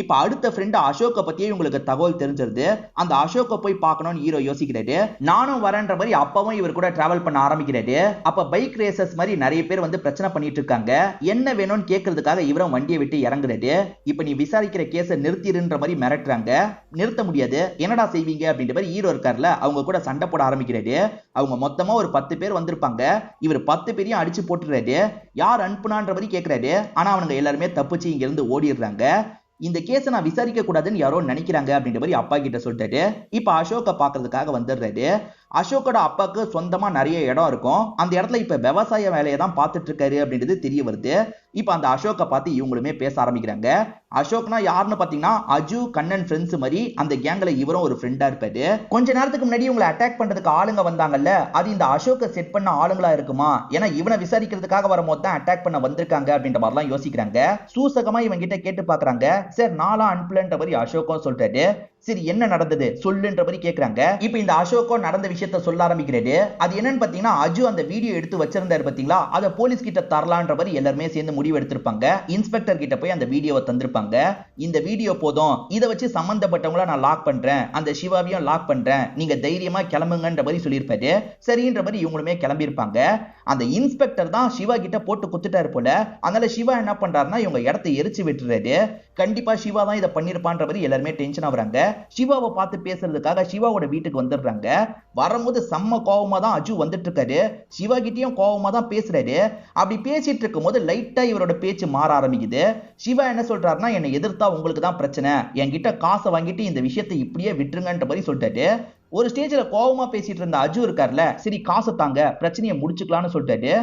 இப்ப அடுத்த ஃப்ரெண்ட் அசோக்க பத்தியே உங்களுக்கு தகவல் தெரிஞ்சிருது. அந்த அசோக்க போய் பார்க்கணும்னு ஹீரோ யோசிக்கிறாரு. நானும் வரேன்ற மாதிரி அப்பவும் இவர் கூட டிராவல் பண்ண ஆரம்பிக்கிறாரு. அப்ப பைக் ரேசர்ஸ் மாதிரி நிறைய பேர் வந்து பிரச்சனை பண்ணிட்டு இருக்காங்க. என்ன வேணும்னு கேட்கறதுக்காக இவரும் வண்டியை விட்டு இறங்குறாரு. இப்ப நீ விசாரிக்கிற கேஸை நிறுத்திடுன்ற மாதிரி மிரட்டுறாங்க. நிறுத்த முடியாது, என்னடா செய்வீங்க அப்படின்ற மாதிரி ஹீரோ இருக்கார்ல, அவங்க கூட சண்டை போட ஆரம்பிக்கிறாரு. அவங்க மொத்தமா ஒரு 10 பேர் வந்திருப்பாங்க. இவர் 10 பேரையும் அடிச்சு போட்டுறாரு. யார் அனுப்புனான்ற மாதிரி கேட்கிறாரு. ஆனா அவங்க எல்லாருமே தப்பிச்சு இங்க இருந்து ஓடிடுறாங்க. இந்த கேஸை நான் விசாரிக்க கூடாதுன்னு யாரோ நினைக்கிறாங்க அப்படின்ற மாதிரி அப்பா கிட்ட சொல்லிட்டாரு. இப்ப அசோக்க பாக்குறதுக்காக வந்துடுறாரு. அசோக்கோட அப்பாக்கு சொந்தமா நிறைய இடம் இருக்கும். அந்த இடத்துல இப்ப விவசாய வேலையை தான் பார்த்துட்டு இருக்காரு அப்படின்றது தெரிய வருது. இப்ப அந்த அசோக்க பார்த்து இவங்களுமே பேச ஆரம்பிக்கிறாங்க. அசோக்னா யாருன்னு பாத்தீங்கன்னா, அஜு கண்ணன் ஃப்ரெண்ட்ஸ் மாதிரி அந்த கேங்ல இவரும் ஒரு ஃப்ரெண்டா இருப்பாரு. கொஞ்ச நேரத்துக்கு முன்னாடி இவங்களை அட்டாக் பண்றதுக்கு ஆளுங்க வந்தாங்கல்ல, அது இந்த அசோக்க செட் பண்ண ஆளுங்களா இருக்குமா? ஏன்னா இவனை விசாரிக்கிறதுக்காக வரும்போது தான் அட்டாக் பண்ண வந்திருக்காங்க அப்படின்ற மாதிரிலாம் யோசிக்கிறாங்க. சூசகமா இவங்க கிட்ட கேட்டு பாக்குறாங்க. சார் நாளா அனுப்பலன்ற மாதிரி அசோக்கும் சொல்றாரு. சரி என்ன நடந்தது சொல்லுன்ற மாதிரி கேக்குறாங்க. இப்ப இந்த அசோக்கோ நடந்த விஷயத்த சொல்ல ஆரம்பிக்கிறாரு. அது என்னன்னு பாத்தீங்கன்னா, அஜு அந்த வீடியோ எடுத்து வச்சிருந்தாரு பாத்தீங்களா, அத போலீஸ் கிட்ட தரலான்ற மாதிரி எல்லாருமே சேர்ந்து முடிவு எடுத்திருப்பாங்க. இன்ஸ்பெக்டர் கிட்ட போய் அந்த வீடியோவை தந்திருப்பாங்க. இந்த வீடியோ போதும், இதை வச்சு சம்பந்தப்பட்டவங்கள நான் லாக் பண்றேன், அந்த சிவாவையும் லாக் பண்றேன், நீங்க தைரியமா கிளம்புங்கன்ற மாதிரி சொல்லியிருப்பாரு. சரின்ற மாதிரி இவங்களுமே கிளம்பி இருப்பாங்க. அந்த இன்ஸ்பெக்டர் தான் சிவா கிட்ட போட்டு குத்துட்டாரு போல. அதனால சிவா என்ன பண்றாருன்னா, இவங்க இடத்தை எரிச்சு விட்டுறாரு. கண்டிப்பா சிவா தான் இதை பண்ணிருப்பான்ற மாதிரி எல்லாருமே டென்ஷன் ஆகுறாங்க. சிவாவை பார்த்து பேசுறதுக்காக சிவாவோட வீட்டுக்கு வந்துடுறாங்க. வரும்போது செம்ம கோவமா தான் அஜு வந்துட்டு இருக்காரு. சிவா கிட்டயும் கோவமா தான் பேசுறாரு. அப்படி பேசிட்டு இருக்கும் போது லைட்டா இவரோட பேச்சு மாற ஆரம்பிக்குது. சிவா என்ன சொல்றாருன்னா, என்னை எதிர்த்தா உங்களுக்கு தான் பிரச்சனை, என்கிட்ட காசை வாங்கிட்டு இந்த விஷயத்தை இப்படியே விட்டுருங்கன்ற மாதிரி சொல்லிட்டாரு. ஒரு ஸ்டேஜ்ல கோவமா பேசிட்டு இருந்த அஜு இருக்கார்ல, சரி காசை தாங்க பிரச்சனையை முடிச்சுக்கலாம்னு சொல்லிட்டாரு.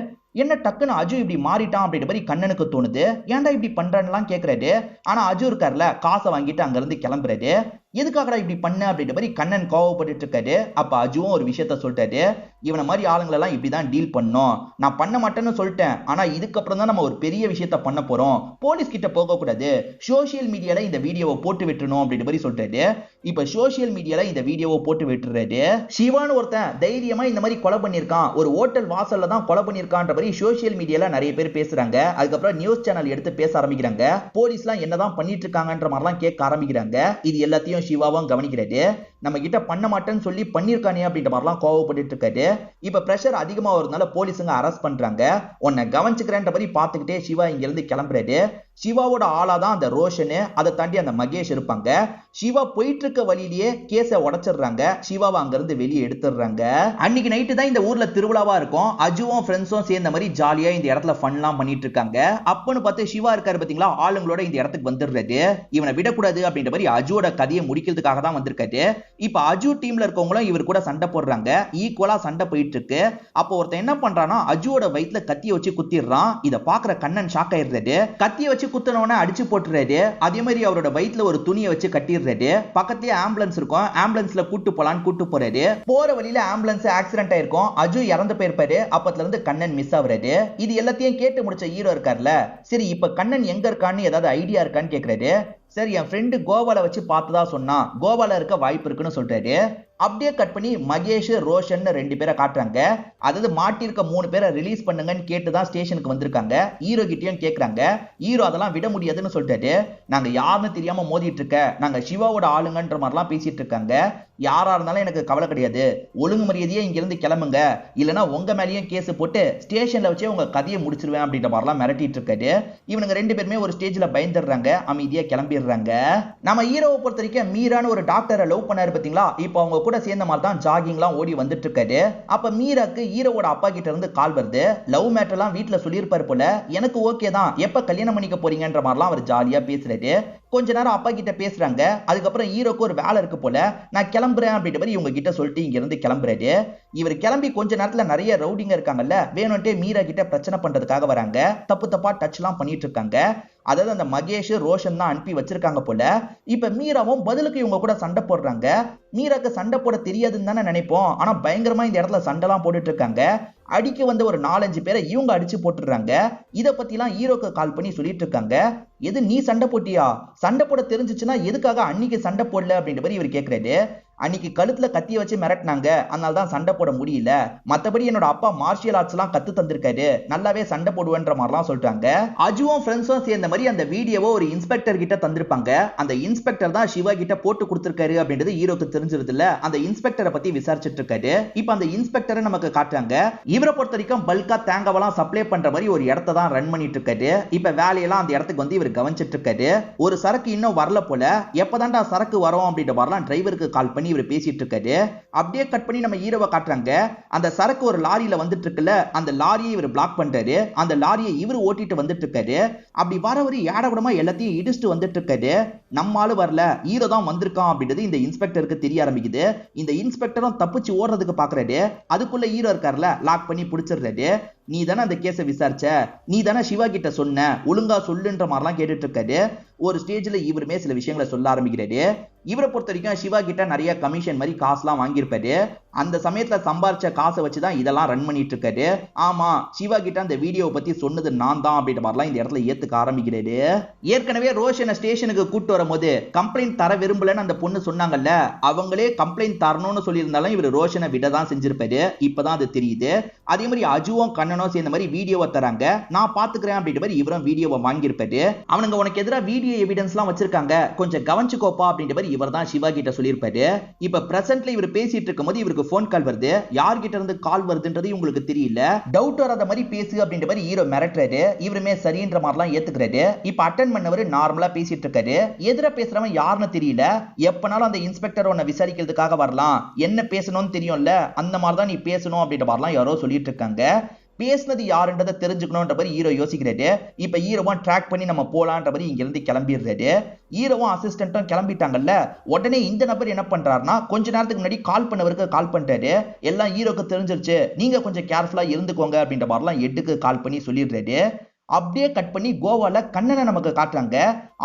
என்ன டக்குன்னு அஜு இப்படி மாறிட்டான் அப்படின்ற மாதிரி கண்ணனுக்கு தோணுது. ஏன்டா இப்படி பண்றான்லாம் கேக்குறாரு. ஆனா அஜு இருக்கார்ல, காசை வாங்கிட்டு அங்க இருந்து கிளம்புறாரு. எதுக்காகடா இப்படி பண்ண அப்படின்ற மாதிரி கண்ணன் கோவப்பட்டு இருக்காரு. அப்ப அஜுவும் ஒரு விஷயத்த சொல்லிட்டாரு. இவனை மாதிரி ஆளுங்களெல்லாம் இப்படிதான் டீல் பண்ணும், நான் பண்ண மாட்டேன்னு சொல்லிட்டேன், ஆனா இதுக்கப்புறம் தான் நம்ம ஒரு பெரிய விஷயத்த பண்ண போறோம், போலீஸ் கிட்ட போக கூடாது, சோசியல் மீடியால இந்த வீடியோவை போட்டு விட்டுறணும் அப்படின்ற மாதிரி சொல்லிட்டாரு. இப்ப சோசியல் மீடியால இந்த வீடியோவை போட்டு விட்டுறாரு. சிவான்னு ஒருத்தன் தைரியமா இந்த மாதிரி கொலை பண்ணிருக்கான், ஒரு ஹோட்டல் வாசல்ல தான் கொலை பண்ணிருக்கான்ற மாதிரி சோசியல் மீடியால நிறைய பேர் பேசுறாங்க. அதுக்கப்புறம் நியூஸ் சேனல் எடுத்து பேச ஆரம்பிக்கிறாங்க. போலீஸ்லாம் என்னதான் பண்ணிட்டு இருக்காங்கன்ற மாதிரிலாம் கேட்க ஆரம்பிக்கிறாங்க. இது எல்லாத்தையும் சிவாவும் கவனிக்கிறாரு. நம்ம கிட்ட பண்ண மாட்டேன்னு சொல்லி பண்ணிருக்கானே அப்படின்ற மாதிரிலாம் கோவப்பட்டு இருக்காரு. இப்ப பிரஷர் அதிகமா வரதுனால போலீஸுங்க அரெஸ்ட் பண்றாங்க. உன்னை கவனிச்சுக்கிறேன்ற மாதிரி பார்த்துக்கிட்டே சிவா இங்க இருந்து கிளம்புறாரு. சிவாவோட ஆளா தான் அந்த ரோஷன், அதை தாண்டி அந்த மகேஷ் இருப்பாங்க. சிவா போயிட்டு இருக்க வழியிலேயே கேஸை உடைச்சிடுறாங்க. சிவாவை அங்க இருந்து வெளியே எடுத்துடுறாங்க. அன்னைக்கு நைட்டு தான் இந்த ஊர்ல திருவிழாவா இருக்கும். அஜுவும் ஃப்ரெண்ட்ஸும் சேர்ந்த மாதிரி ஜாலியா இந்த இடத்துல ஃபன்லாம் பண்ணிட்டு இருக்காங்க. அப்பன்னு பார்த்து சிவா இருக்காரு பாத்தீங்களா, ஆளுங்களோட இந்த இடத்துக்கு வந்துடுறாரு. இவனை விடக்கூடாது அப்படின்ற மாதிரி அஜுவோட கதையை முடிக்கிறதுக்காக தான் வந்திருக்காரு. இப்ப அஜு டீம்ல இருக்கவங்களும் இவர் கூட சண்டை போடுறாங்க. ஈக்குவலா சண்டை போயிட்டு இருக்கு. அப்போ ஒருத்தன் என்ன பண்றானா, அஜுவோட வயித்துல கத்தியை வச்சு குத்திடுறான். இதை பாக்குற கண்ணன் ஷாக் ஆயிடுறாரு. கத்தியை வச்சு குத்தனவன அடிச்சு போட்டுறாரு. அதே மாதிரி அவரோட வயித்துல ஒரு துணியை வச்சு கட்டிடுறாரு. பக்கத்துலயே ஆம்புலன்ஸ் இருக்கும். ஆம்புலன்ஸ்ல கூட்டு போலான்னு கூட்டு போறாரு. போற வழியில ஆம்புலன்ஸ் ஆக்சிடென்ட் ஆயிருக்கும். அஜு இறந்து போயிருப்பாரு. அப்பத்துல இருந்து கண்ணன் மிஸ் ஆகுறாரு. இது எல்லாத்தையும் கேட்டு முடிச்ச ஹீரோ இருக்கார்ல, சரி இப்ப கண்ணன் எங்க இருக்கான்னு ஏதாவது ஐடியா இருக்கான்னு கேக்குறாரு. சரி என் ஃப்ரெண்டு கோவால வச்சு பார்த்ததா சொன்னா, கோவால இருக்க வாய்ப்பு இருக்குன்னு சொல்றாரு. அப்படியே கட் பண்ணி மகேஷ் ரோஷன் 2 பேரை காட்டுறாங்க. அதாவது மாட்டிருக்க 3 பேரை ரிலீஸ் பண்ணுங்கன்னு கேட்டுதான் ஸ்டேஷனுக்கு வந்திருக்காங்க. ஹீரோ கிட்டயும் கேக்குறாங்க. ஹீரோ அதெல்லாம் விட முடியாதுன்னு சொல்லிட்டாரு. நாங்க யாருன்னு தெரியாம மோதிட்டு இருக்க, நாங்க சிவாவோட ஆளுங்கன்ற மாதிரிலாம் பேசிட்டு இருக்காங்க. யாரா இருந்தாலும் எனக்கு கவலை கிடையாது, ஒழுங்கு மரியாதையே இங்க இருந்து கிளம்புங்க, இல்லனா உங்க மேலேயும் கேஸ் போட்டு ஸ்டேஷன்ல வச்சே உங்க கதையை முடிச்சிருவேன் அப்படின்ற மாதிரிலாம் மிரட்டிட்டு இருக்காரு. இவனுங்க 2 பேருமே ஒரு ஸ்டேஜ்ல பயந்துடுறாங்க. அமைதியா கிளம்பிடுறாங்க. நம்ம ஹீரோவை பொறுத்த வரைக்கும் மீரான்னு ஒரு டாக்டரை லவ் பண்ணாரு பாத்தீங்களா, இப்போ அவங்க கூட சேர்ந்த மாதிரி தான் ஜாகிங்லாம் ஓடி வந்துட்டு இருக்காரு. அப்ப மீராக்கு ஹீரோவோட அப்பா கிட்ட இருந்து கால் வருது. லவ் மேட்டர்லாம் வீட்டுல சொல்லியிருப்பாரு போல. எனக்கு ஓகே தான், எப்ப கல்யாணம் பண்ணிக்க போறீங்கன்ற மாதிரிலாம் அவர் ஜாலியா பேசுறாரு. கொஞ்ச நேரம் அப்பா கிட்ட பேசுறாங்க. அதுக்கப்புறம் ஹீரோக்கு ஒரு வேலை இருக்கு போல, நான் கிளம்புறேன் அப்படின்ற மாதிரி இவங்க கிட்ட சொல்லிட்டு இங்க இருந்து கிளம்புறாரு. இவர் கிளம்பி கொஞ்ச நேரத்துல நிறைய ரவுடிங்க இருக்காங்கல்ல, வேணும்ட்டே மீரா கிட்ட பிரச்சனை பண்றதுக்காக வராங்க. தப்பு தப்பா டச் எல்லாம் பண்ணிட்டு இருக்காங்க. அதாவது அந்த மகேஷ் ரோஷன் தான் அனுப்பி வச்சிருக்காங்க போல. இப்ப மீராவும் பதிலுக்கு இவங்க கூட சண்டை போடுறாங்க. மீராக்கு சண்டை போட தெரியாதுன்னு தானே நினைப்போம். ஆனா பயங்கரமா இந்த இடத்துல சண்டைலாம் போட்டுட்டு இருக்காங்க. அடிக்க வந்து ஒரு 4-5 பேரை இவங்க அடிச்சு போட்டுறாங்க. இத பத்திலாம் ஹீரோக்கு கால் பண்ணி சொல்லிட்டு இருக்காங்க. எது நீ சண்டை போட்டியா? சண்டை போட தெரிஞ்சுச்சுன்னா எதுக்காக அன்னைக்கு சண்டை போடல அப்படின்ற மாதிரி இவர் கேக்குறாரு. அன்னைக்கு கழுத்துல கத்திய வச்சு மிரட்டினாங்க, அதனால தான் சண்டை போட முடியல. மத்தபடி என்னோட அப்பா மார்ஷியல் ஆர்ட்ஸ் எல்லாம் கத்து தந்திருக்காரு, நல்லாவே சண்டை போடுவேன்ற மாதிரிலாம் சொல்றாங்க. அஜுவும் ஃப்ரெண்ட்ஸும் சேர்ந்த மாதிரி அந்த வீடியோவை ஒரு இன்ஸ்பெக்டர் கிட்ட தந்திருப்பாங்க. அந்த இன்ஸ்பெக்டர் தான் சிவா கிட்ட போட்டு கொடுத்திருக்காரு அப்படின்றது ஹீரோக்கு தெரிஞ்சிருது இல்ல. அந்த இன்ஸ்பெக்டரை பத்தி விசாரிச்சுட்டு இருக்காரு. இப்ப அந்த இன்ஸ்பெக்டரை நமக்கு காட்டுறாங்க. இவரை பொறுத்த வரைக்கும் பல்கா தேங்காவெல்லாம் சப்ளை பண்ற மாதிரி ஒரு இடத்தை தான் ரன் பண்ணிட்டு இருக்காரு. இப்ப வேலையெல்லாம் அந்த இடத்துக்கு வந்து இவர் கவனிச்சிட்டு இருக்காரு. ஒரு சரக்கு இன்னும் வரல போல, எப்பதான்டா சரக்கு வரும் அப்படின்ற மாதிரிலாம் டிரைவருக்கு கால் பண்ணி இவர் பேசிட்டு இருக்காரு. அப்படியே கட் பண்ணி நம்ம ஹீரோவை காட்டுறாங்க. அந்த சரக்கு ஒரு லாரியில வந்துட்டு இருக்குல்ல, அந்த லாரியை இவர் பிளாக் பண்றாரு. அந்த லாரியை இவர் ஓட்டிட்டு வந்துட்டு இருக்காரு. அப்படி வரவரு ஏடகுடமா எல்லாத்தையும் இடிச்சுட்டு வந்துட்டு இருக்காரு. நம்ம ஆளு வரல, ஹீரோ தான் வந்திருக்கான் அப்படின்றது இந்த இன்ஸ்பெக்டருக்கு தெரிய ஆரம்பிக்குது. இந்த இன்ஸ்பெக்டரும் தப்பிச்சு ஓடுறதுக்கு பாக்குறாரு. அதுக்குள்ள ஹீரோ இருக்காருல, லாக் பண்ணி பிடிச்சிடுறாரு. நீ தானே அந்த கேஸை விசாரிச்ச, நீ தானே சிவா கிட்ட சொன்ன, ஒழுங்கா சொல்லுன்ற மாதிரிலாம் கேட்டுட்டு இருக்காரு. ஒரு ஸ்டேஜ்ல இவருமே சில விஷயங்களை சொல்ல ஆரம்பிக்கிறாரு. இவரை பொறுத்த வரைக்கும் சிவா கிட்ட நிறைய கமிஷன் மாதிரி காசுலாம் வாங்கியிருப்பாரு. அந்த சமயத்துல சம்பாரிச்ச காசை வச்சுதான் இதெல்லாம் ரன் பண்ணிட்டு இருக்காரு. ஆமா, சிவா கிட்ட அந்த வீடியோவை பத்தி சொன்னது நான் தான் அப்படின்ற மாதிரிலாம் இந்த இடத்துல ஏத்துக்க ஆரம்பிக்கிறாரு. ஏற்கனவே ரோஷனை ஸ்டேஷனுக்கு கூட்டு வரும்போது கம்ப்ளைண்ட் தர விரும்பலன்னு அந்த பொண்ணு சொன்னாங்கல்ல, அவங்களே கம்ப்ளைண்ட் தரணும்னு சொல்லியிருந்தாலும் இவர் ரோஷனை விட தான் செஞ்சிருப்பாரு. இப்பதான் அது தெரியுது. அதே மாதிரி அஜுவும் கண்ணனும் சேர்ந்த மாதிரி வீடியோவை தராங்க, நான் பாத்துக்கிறேன் அப்படின்ற மாதிரி இவரும் வீடியோவை வாங்கியிருப்பாரு. அவனுங்க உனக்கு எதிராக வீடியோ எவிடன்ஸ் எல்லாம் வச்சிருக்காங்க, கொஞ்சம் கவனிச்சுக்கோப்பா அப்படின்ற மாதிரி இவர் தான் சிவா கிட்ட சொல்லியிருப்பாரு. இப்ப பிரசன்ட்ல இவர் பேசிட்டு இருக்கும் போது இவருக்கு போன் கால் வருது. யார்கிட்ட இருந்து கால் வருதுன்றது உங்களுக்கு தெரியல, டவுட் வராத மாதிரி பேசு அப்படின்ற மாதிரி ஹீரோ மிரட்டுறாரு. இவருமே சரின்ற மாதிரிலாம் ஏத்துக்கிறாரு. இப்ப அட்டென்ட் பண்ணவர் நார்மலா பேசிட்டு இருக்காரு. எதிர பேசுறவன் யாருன்னு தெரியல, எப்பனாலும் அந்த இன்ஸ்பெக்டர் உன்னை விசாரிக்கிறதுக்காக வரலாம், என்ன பேசணும்னு தெரியும்ல, அந்த மாதிரி தான் நீ பேசணும் அப்படின்ற மாதிரிலாம் யாரோ சொல்லிட்டு இருக்காங்க. பேசினது யாருன்றதை தெரிஞ்சுக்கணும்ன்ற மாதிரி ஹீரோ யோசிக்கிறாரு. இப்ப ஹீரோவும் ட்ராக் பண்ணி நம்ம போலான்ற மாதிரி இங்க இருந்து கிளம்பிடுறாரு. ஹீரோவும் அசிஸ்டன்ட்டும் கிளம்பிட்டாங்கல்ல, உடனே இந்த நபர் என்ன பண்றாருன்னா கொஞ்ச நேரத்துக்கு முன்னாடி கால் பண்ணவருக்கு கால் பண்றாரு. எல்லாம் ஹீரோக்கு தெரிஞ்சிருச்சு, நீங்க கொஞ்சம் கேர்ஃபுல்லா இருந்துக்கோங்க அப்படின்ற மாதிரிலாம் எட்டுக்கு கால் பண்ணி சொல்லிடுறாரு. அப்படியே கட் பண்ணி கோவால கண்ணனை நமக்கு காட்டுறாங்க.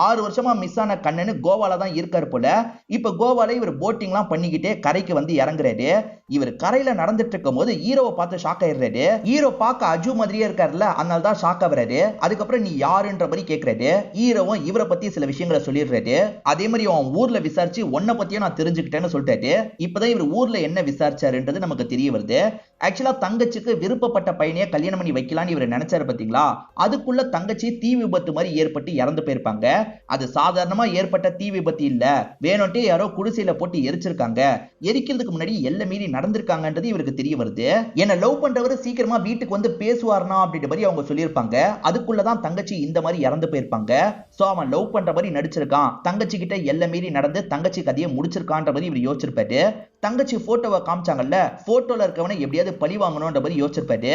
6 வருஷமா மிஸ் ஆன கண்ணனு கோவால தான் இருக்காரு போல. இப்ப கோவால இவர் போட்டிங்லாம் பண்ணிக்கிட்டே கரைக்கு வந்து இறங்குறாரு. இவர் கரையில நடந்துட்டு இருக்கும் போது ஹீரோவை பார்த்து ஷாக் ஆயிடுறாரு. ஹீரோ பார்க்க அஜு மாதிரியே இருக்காருல்ல, அதனால தான் ஷாக் ஆகுறாரு. அதுக்கப்புறம் நீ யாருன்ற மாதிரி கேட்கறாரு. ஹீரோவும் இவரை பத்தி சில விஷயங்களை சொல்லிடுறாரு. அதே மாதிரி அவன் ஊர்ல விசாரிச்சு உன்னை பத்தியும் நான் தெரிஞ்சுக்கிட்டேன்னு சொல்லிட்டாரு. இப்பதான் இவர் ஊர்ல என்ன விசாரிச்சாருன்றது நமக்கு தெரிய வருது. ஆக்சுவலா தங்கச்சிக்கு விருப்பப்பட்ட பையனையே கல்யாணம் பண்ணி வைக்கலான்னு இவர் நினைச்சாரு பாத்தீங்களா, அதுக்குள்ள தங்கச்சி தீ விபத்து மாதிரி ஏற்பட்டு இறந்து போயிருப்பாங்க. அது சாதாரணமா ஏற்பட்ட தீ விபத்து இல்ல, வேணும்ட்டே யாரோ குடிசையில போட்டு எரிச்சிருக்காங்க. எரிக்கிறதுக்கு முன்னாடி எல்லை மீறி நடந்திருக்காங்கன்றது இவருக்கு தெரிய வருது. என்ன லவ் பண்றவர் சீக்கிரமா வீட்டுக்கு வந்து பேசுவார்னா அப்படின்ற மாதிரி அவங்க சொல்லியிருப்பாங்க. அதுக்குள்ளதான் தங்கச்சி இந்த மாதிரி இறந்து போயிருப்பாங்க. சோ அவன் லவ் பண்ற மாதிரி நடிச்சிருக்கான், தங்கச்சி கிட்ட எல்லை மீறி நடந்து தங்கச்சி கதையை முடிச்சிருக்கான்ற மாதிரி இவர் யோசிச்சிருப்பாரு. தங்கச்சி போட்டோவை காமிச்சாங்கல்ல, போட்டோல இருக்கவனை எப்படியாவது பழி வாங்கணும்ன்ற மாதிரி யோசிச்சிருப்பாரு.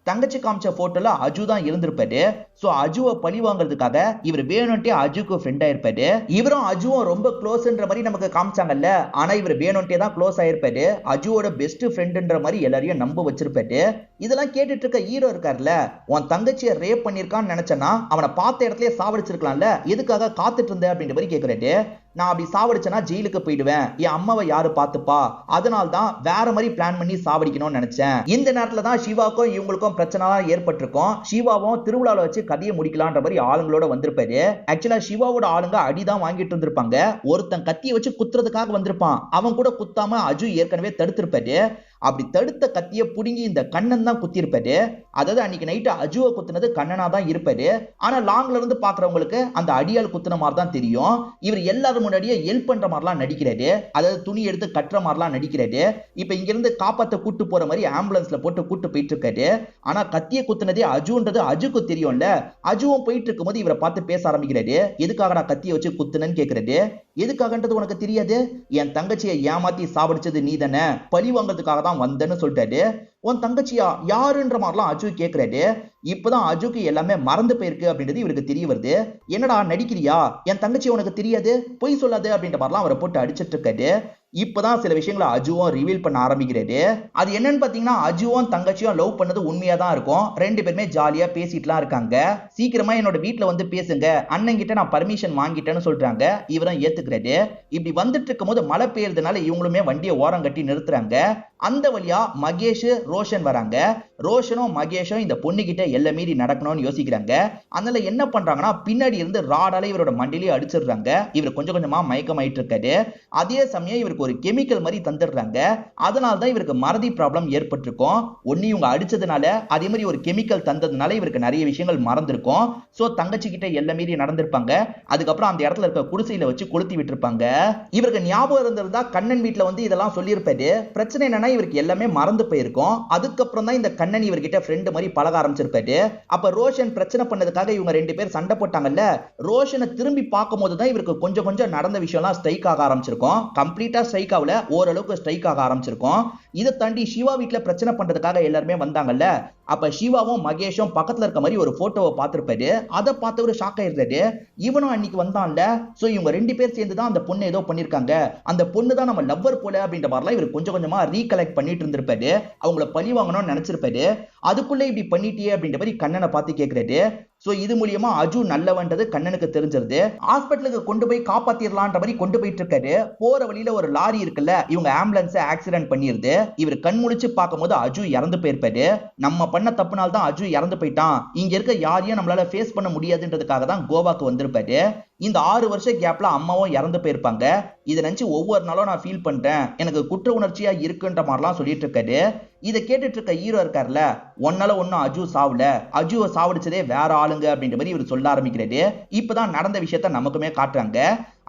தங்கச்சி காமிச்ச போட்டோல அஜு தான் இருந்திருப்பாரு. சோ அஜுவை பழி வாங்குறதுக்காக இவர் வேணும்ட்டே அஜுக்கு ஃப்ரெண்ட் ஆயிருப்பாரு. இவரும் அஜுவும் ரொம்ப க்ளோஸ்ன்ற மாதிரி நமக்கு காமிச்சாங்கல்ல, ஆனா இவர் வேணும்ட்டே தான் க்ளோஸ் ஆயிருப்பாரு. அஜுவோட பெஸ்ட் ஃப்ரெண்ட்ன்ற மாதிரி எல்லாரையும் நம்ப வச்சிருப்பாரு. இதெல்லாம் கேட்டுட்டு இருக்க ஹீரோ இருக்காருல்ல, உன் தங்கச்சியை ரேப் பண்ணிருக்கான்னு நினைச்சனா அவனை பார்த்த இடத்துலயே சாவடிச்சிருக்கலாம்ல, எதுக்காக காத்துட்டு இருந்த அப்படின்ற மாதிரி கேக்குறாரு. நான் அப்படி சாவடிச்சனா ஜெயிலுக்கு போயிடுவேன், என் அம்மாவை யாரு பாத்துப்பா, அதனால தான் வேற மாதிரி பிளான் பண்ணி சாவடிக்கணும்னு நினைச்சேன். இந்த நேரத்துல தான் சிவாக்கும் இவங்களுக்கும் பிரச்சனை ஏற்பட்டிருக்கும். சிவாவும் திருவிழாவில் வச்சு கதையை முடிக்கலான்ற மாதிரி ஆளுங்களோட வந்திருப்பாரு. ஆக்சுவலா சிவாவோட ஆளுங்க அடிதான் வாங்கிட்டு இருந்திருப்பாங்க. ஒருத்தன் கத்தியை வச்சு குத்துறதுக்காக வந்திருப்பான், அவன் கூட குத்தாம அஜு ஏற்கனவே தடுத்திருப்பாரு. அப்படி தடுத்த கத்தியை புடுங்கி இந்த கண்ணன் தான் குத்திருப்பாரு. அதாவது அன்னைக்கு நைட்டு அஜுவை குத்துனது கண்ணனா தான் இருப்பாரு. ஆனா லாங்ல இருந்து பாக்குறவங்களுக்கு அந்த அடியால் குத்துன மாதிரி தான் தெரியும். இவர் எல்லாரும் முன்னாடியே ஹெல்ப் பண்ற மாதிரிலாம் நடிக்கிறாரு, அதாவது துணி எடுத்து கட்டுற மாதிரிலாம் நடிக்கிறாரு. இப்ப இங்க இருந்து காப்பாத்த கூட்டு போற மாதிரி ஆம்புலன்ஸ்ல போட்டு கூட்டு போயிட்டு இருக்காரு. ஆனா கத்தியை குத்துனதே அஜுன்றது அஜுக்கு தெரியும்ல. அஜுவும் போயிட்டு இருக்கும் போது இவரை பார்த்து பேச ஆரம்பிக்கிறாரு. எதுக்காக நான் கத்தியை வச்சு குத்துனன்னு கேக்குறாரு. எதுக்காகன்றது உனக்கு தெரியாது, என் தங்கச்சியை ஏமாத்தி சாவடிச்சது நீ தானே, பழி வாங்கிறதுக்காக தான் வந்தேன்னு சொல்லிட்டாரு. உன் தங்கச்சியா யாருன்ற மாதிரிலாம் அஜு கேட்கிறாரு. இப்பதான் அஜுக்கு எல்லாமே மறந்து போயிருக்கு அப்படின்றது இவருக்கு தெரிய வருது. என்னடா நடிக்கிறியா, என் தங்கச்சி உனக்கு தெரியாது, பொய் சொல்லாது அப்படின்ற மாதிரிலாம் அவரை போட்டு அடிச்சிட்டு இருக்காரு. இப்பதான் சில விஷயங்களை அஜுவும் ரிவீல் பண்ண ஆரம்பிக்கிறாரு. அது என்னன்னு பாத்தீங்கன்னா, அஜுவும் தங்கச்சியும் லவ் பண்ணது உண்மையா தான் இருக்கும். ரெண்டு பேருமே ஜாலியா பேசிட்டுலாம் இருக்காங்க. சீக்கிரமா என்னோட வீட்டுல வந்து பேசுங்க, அண்ணன் கிட்ட நான் பர்மிஷன் வாங்கிட்டேன்னு சொல்றாங்க. இவரும் ஏத்துக்கிறாரு. இப்படி வந்துட்டு இருக்கும் போது மழை பெய்யறதுனால இவங்களுமே வண்டியை ஓரம் கட்டி நிறுத்துறாங்க. அந்த வழியா மகேஷ் ரோஷன் வராங்க. ரோஷனும் மகேஷும் இந்த பொண்ணு கிட்ட எல்லை மீறி நடக்கணும்னு யோசிக்கிறாங்க. அதனால என்ன பண்றாங்கன்னா, பின்னாடி இருந்து ராடால இவரோட மண்டிலேயே அடிச்சிடுறாங்க. இவர் கொஞ்சம் கொஞ்சமா மயக்கமாயிட்டு இருக்காரு. அதே சமயம் இவருக்கு ஒரு கெமிக்கல் மாதிரி தந்துடுறாங்க. அதனால தான் இவருக்கு மறதி ப்ராப்ளம் ஏற்பட்டிருக்கும். ஒன்னு இவங்க அடிச்சதுனால, அதே மாதிரி ஒரு கெமிக்கல் தந்ததுனால இவருக்கு நிறைய விஷயங்கள் மறந்திருக்கும். சோ தங்கச்சி கிட்ட எல்லை மீறி நடந்திருப்பாங்க. அதுக்கப்புறம் அந்த இடத்துல இருக்க குடிசையில வச்சு கொளுத்தி விட்டுருப்பாங்க. இவருக்கு ஞாபகம் இருந்திருந்தா கண்ணன் வீட்டுல வந்து இதெல்லாம் சொல்லியிருப்பாரு. பிரச்சனை என்னன்னா, இவருக்கு எல்லாமே மறந்து போயிருக்கும். அதுக்கப்புறம் தான் இந்த கண்ணன் இவர்கிட்ட ஃப்ரெண்ட் மாதிரி பழக ஆரம்பிச்சிருப்பாரு. அப்ப ரோஷன் பிரச்சனை பண்ணதுக்காக இவங்க ரெண்டு பேர் சண்டை போட்டாங்கல்ல, ரோஷனை திரும்பி பார்க்கும் போது தான் இவருக்கு கொஞ்சம் கொஞ்சம் நடந்த விஷயம்லாம் ஸ்ட்ரைக் ஆக ஆரம்பிச்சிருக்கும். கம்ப்ளீட்டா ஸ்ட்ரைக் ஆகல, ஓரளவுக்கு ஸ்ட்ரைக் ஆக ஆரம்பிச்சிருக்கும். இதை தாண்டி சிவா வீட்டுல பிரச்சனை பண்றதுக்காக எல்லாருமே வந்தாங்கல்ல, அப்ப சிவாவும் மகேஷும் பக்கத்துல இருக்க மாதிரி ஒரு போட்டோவை பார்த்திருப்பாரு. அதை பார்த்தவரு ஷாக் ஆயிருந்தாரு. இவனும் அன்னைக்கு வந்தான்ல, சோ இவங்க ரெண்டு பேர் சேர்ந்து தான் அந்த பொண்ணு ஏதோ பண்ணிருக்காங்க, அந்த பொண்ணு தான் நம்ம லவ்வர் போல அப்படின்ற மாதிரிலாம் இவர் கொஞ்சம் கொஞ்சமா ரீகலெக்ட் பண்ணிட்டு இருந்திருப்பாரு. அவங்கள பழி வாங்கணும்னு நினைச்சிருப்பாரு. அதுக்குள்ள இப்படி பண்ணிட்டியே அப்படின்ற மாதிரி கண்ணனை பார்த்து கேட்கிறாரு. சோ இது மூலியமா அஜு நல்லவன்றது கண்ணனுக்கு தெரிஞ்சிருது. ஹாஸ்பிட்டலுக்கு கொண்டு போய் காப்பாத்திரலான்ற மாதிரி கொண்டு போயிட்டு இருக்காரு. போற வழியில ஒரு லாரி இருக்குல்ல, இவங்க ஆம்புலன்ஸ் ஆக்சிடென்ட் பண்ணிருது. இவர் கண் முழிச்சு பார்க்கும்போது அஜு இறந்து போயிருப்பாரு. நம்ம பண்ண தப்புனால தான் அஜு இறந்து போயிட்டான், இங்க இருக்க யாரையும் நம்மளால ஃபேஸ் பண்ண முடியாதுன்றதுக்காக தான் கோவாக்கு வந்திருப்பாரு. இந்த 6 வருஷ கேப்ல அம்மாவும் இறந்து போயிருப்பாங்க. இதை நினைச்சு ஒவ்வொரு நாளும் நான் ஃபீல் பண்றேன், எனக்கு குற்ற உணர்ச்சியா இருக்குன்ற மாதிரிலாம் சொல்லிட்டு இருக்காரு. இதை கேட்டுட்டு இருக்க ஹீரோ இருக்காருல்ல, ஒன்னால ஒன்னும் அஜு சாவல, அஜுவை சாவடிச்சதே வேற ஆளுங்க அப்படின்ற மாதிரி இவர் சொல்ல ஆரம்பிக்கிறாரு. இப்பதான் நடந்த விஷயத்த நமக்குமே காட்டுறாங்க.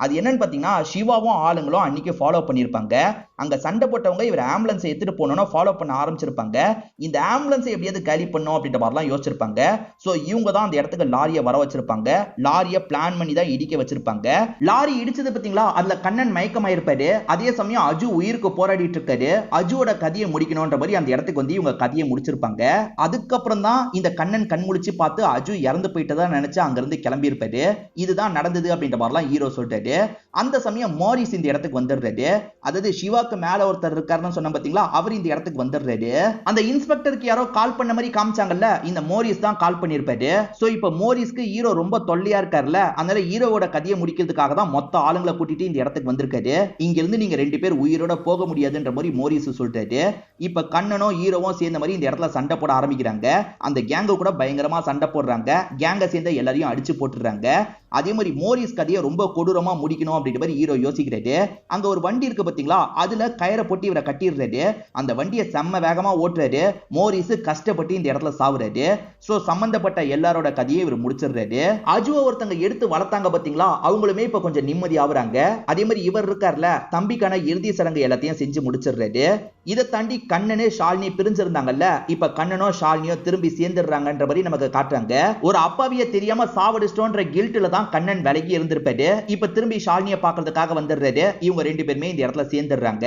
அது என்னன்னு பாத்தீங்கன்னா, சிவாவும் ஆளுங்களும் அன்னைக்கு ஃபாலோ பண்ணிருப்பாங்க. அங்க சண்டை போட்டவங்க இவர் ஆம்புலன்ஸ் எடுத்துட்டு போனோம்னா ஃபாலோ பண்ண ஆரம்பிச்சிருப்பாங்க. இந்த ஆம்புலன்ஸ் எப்படியாவது காலி பண்ணும் அப்படின்ற மாதிரிலாம் யோசிச்சிருப்பாங்க. சோ இவங்க தான் அந்த இடத்துக்கு லாரியை வர வச்சிருப்பாங்க. லாரியை பிளான் பண்ணி தான் இடிக்க வச்சிருப்பாங்க. லாரி இடிச்சது பாத்தீங்களா, அதுல கண்ணன் மயக்கமாயிருப்பாரு. அதே சமயம் அஜு உயிருக்கு போராடிட்டு இருக்காரு. அஜுவோட கதையை முடிக்கணும்ன்ற மாதிரி அந்த இடத்துக்கு வந்து இவங்க கதையை முடிச்சிருப்பாங்க. அதுக்கப்புறம் தான் இந்த கண்ணன் கண் முழிச்சு பார்த்து அஜு இறந்து போயிட்டதா நினைச்சு அங்க இருந்து கிளம்பி இருப்பாரு. இதுதான் நடந்தது அப்படின்ற மாதிரிலாம் ஹீரோ சொல்லிட்டாரு. அந்த சமயம் மாரிஸ் இந்த இடத்துக்கு வந்துடுறாரு. அதாவது சிவாக்கு மேல ஒருத்தர் இருக்காருன்னு சொன்ன பாத்தீங்களா, அவர் இந்த இடத்துக்கு வந்துடுறாரு. அந்த இன்ஸ்பெக்டருக்கு யாரோ கால் பண்ண மாதிரி காமிச்சாங்கல்ல, இந்த மோரிஸ் தான் கால் பண்ணிருப்பாரு. சோ இப்ப மோரிஸ்க்கு ஹீரோ ரொம்ப தொல்லையா இருக்காருல்ல, அதனால ஹீரோவோட கதையை முடிக்கிறதுக்காக தான் மொத்த ஆளுங்களை கூட்டிட்டு இந்த இடத்துக்கு வந்திருக்காரு. இங்க இருந்து நீங்க ரெண்டு பேர் உயிரோட போக முடியாதுன்ற மாதிரி மோரிஸ் சொல்றாரு. இப்ப கண்ணனும் ஹீரோவும் சேர்ந்த மாதிரி இந்த இடத்துல சண்டை போட ஆரம்பிக்கிறாங்க. அந்த கேங்க கூட பயங்கரமா சண்டை போடுறாங்க. கேங்க சேர்ந்த எல்லாரையும் அடிச்சு போட்டுறாங்க. அதே மாதிரி மோரிஸ் கதையை ரொம்ப கொடூரமா முடிக்கணும் அப்படின்ற மாதிரி ஹீரோ யோசிக்கிறாரு. அங்க ஒரு வண்டி இருக்கு பாத்தீங்களா, அதுல கயிறை போட்டு இவரை கட்டிடுறாரு. அந்த வண்டியை செம்ம வேகமா ஓட்டுறாரு. மோரிஸ் கஷ்டப்பட்டு இந்த இடத்துல சாவுறாரு. சோ சம்பந்தப்பட்ட எல்லாரோட கதையை இவர் முடிச்சிடுறாரு. அஜுவை ஒருத்தங்க எடுத்து வளர்த்தாங்க பாத்தீங்களா, அவங்களுமே இப்ப கொஞ்சம் நிம்மதி ஆகுறாங்க. அதே மாதிரி இவர் இருக்கார்ல, தம்பிக்கான இறுதி சடங்கு எல்லாத்தையும் செஞ்சு முடிச்சிடுறாரு. இதை தாண்டி கண்ணனே ஷாலினி பிரிஞ்சிருந்தாங்கல்ல, இப்ப கண்ணனோ ஷாலினியோ திரும்பி சேர்ந்துடுறாங்கன்ற மாதிரி நமக்கு காட்டுறாங்க. ஒரு அப்பாவிய தெரியாம சாவடிச்சிட்டோன்ற கில்ட்ல தான் கண்ணன் விலகி இருந்திருப்பாரு. இப்ப திரும்பி ஷாலினியை பார்க்கிறதுக்காக வந்துடுறாரு. இவங்க ரெண்டு பேருமே இந்த இடத்துல சேர்ந்துடுறாங்க.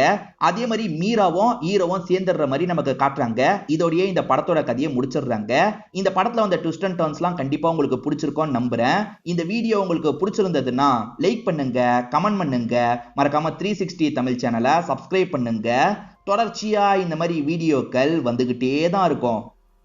அதே மாதிரி மீராவும் ஹீரோவும் சேர்ந்துடுற மாதிரி நமக்கு காட்டுறாங்க. இதோடயே இந்த படத்தோட கதையை முடிச்சிடுறாங்க. இந்த படத்துல வந்த ட்விஸ்ட் அண்ட் டர்ன்ஸ்லாம் கண்டிப்பா உங்களுக்கு பிடிச்சிருக்கும்னு நம்புறேன். இந்த வீடியோ உங்களுக்கு பிடிச்சிருந்ததுன்னா லைக் பண்ணுங்க, கமெண்ட் பண்ணுங்க, மறக்காம 360 தமிழ் சேனலை சப்ஸ்கிரைப் பண்ணுங்க. தொடர்ச்சியா இந்த மாதிரி வீடியோக்கள் வந்துகிட்டே தான் இருக்கும்.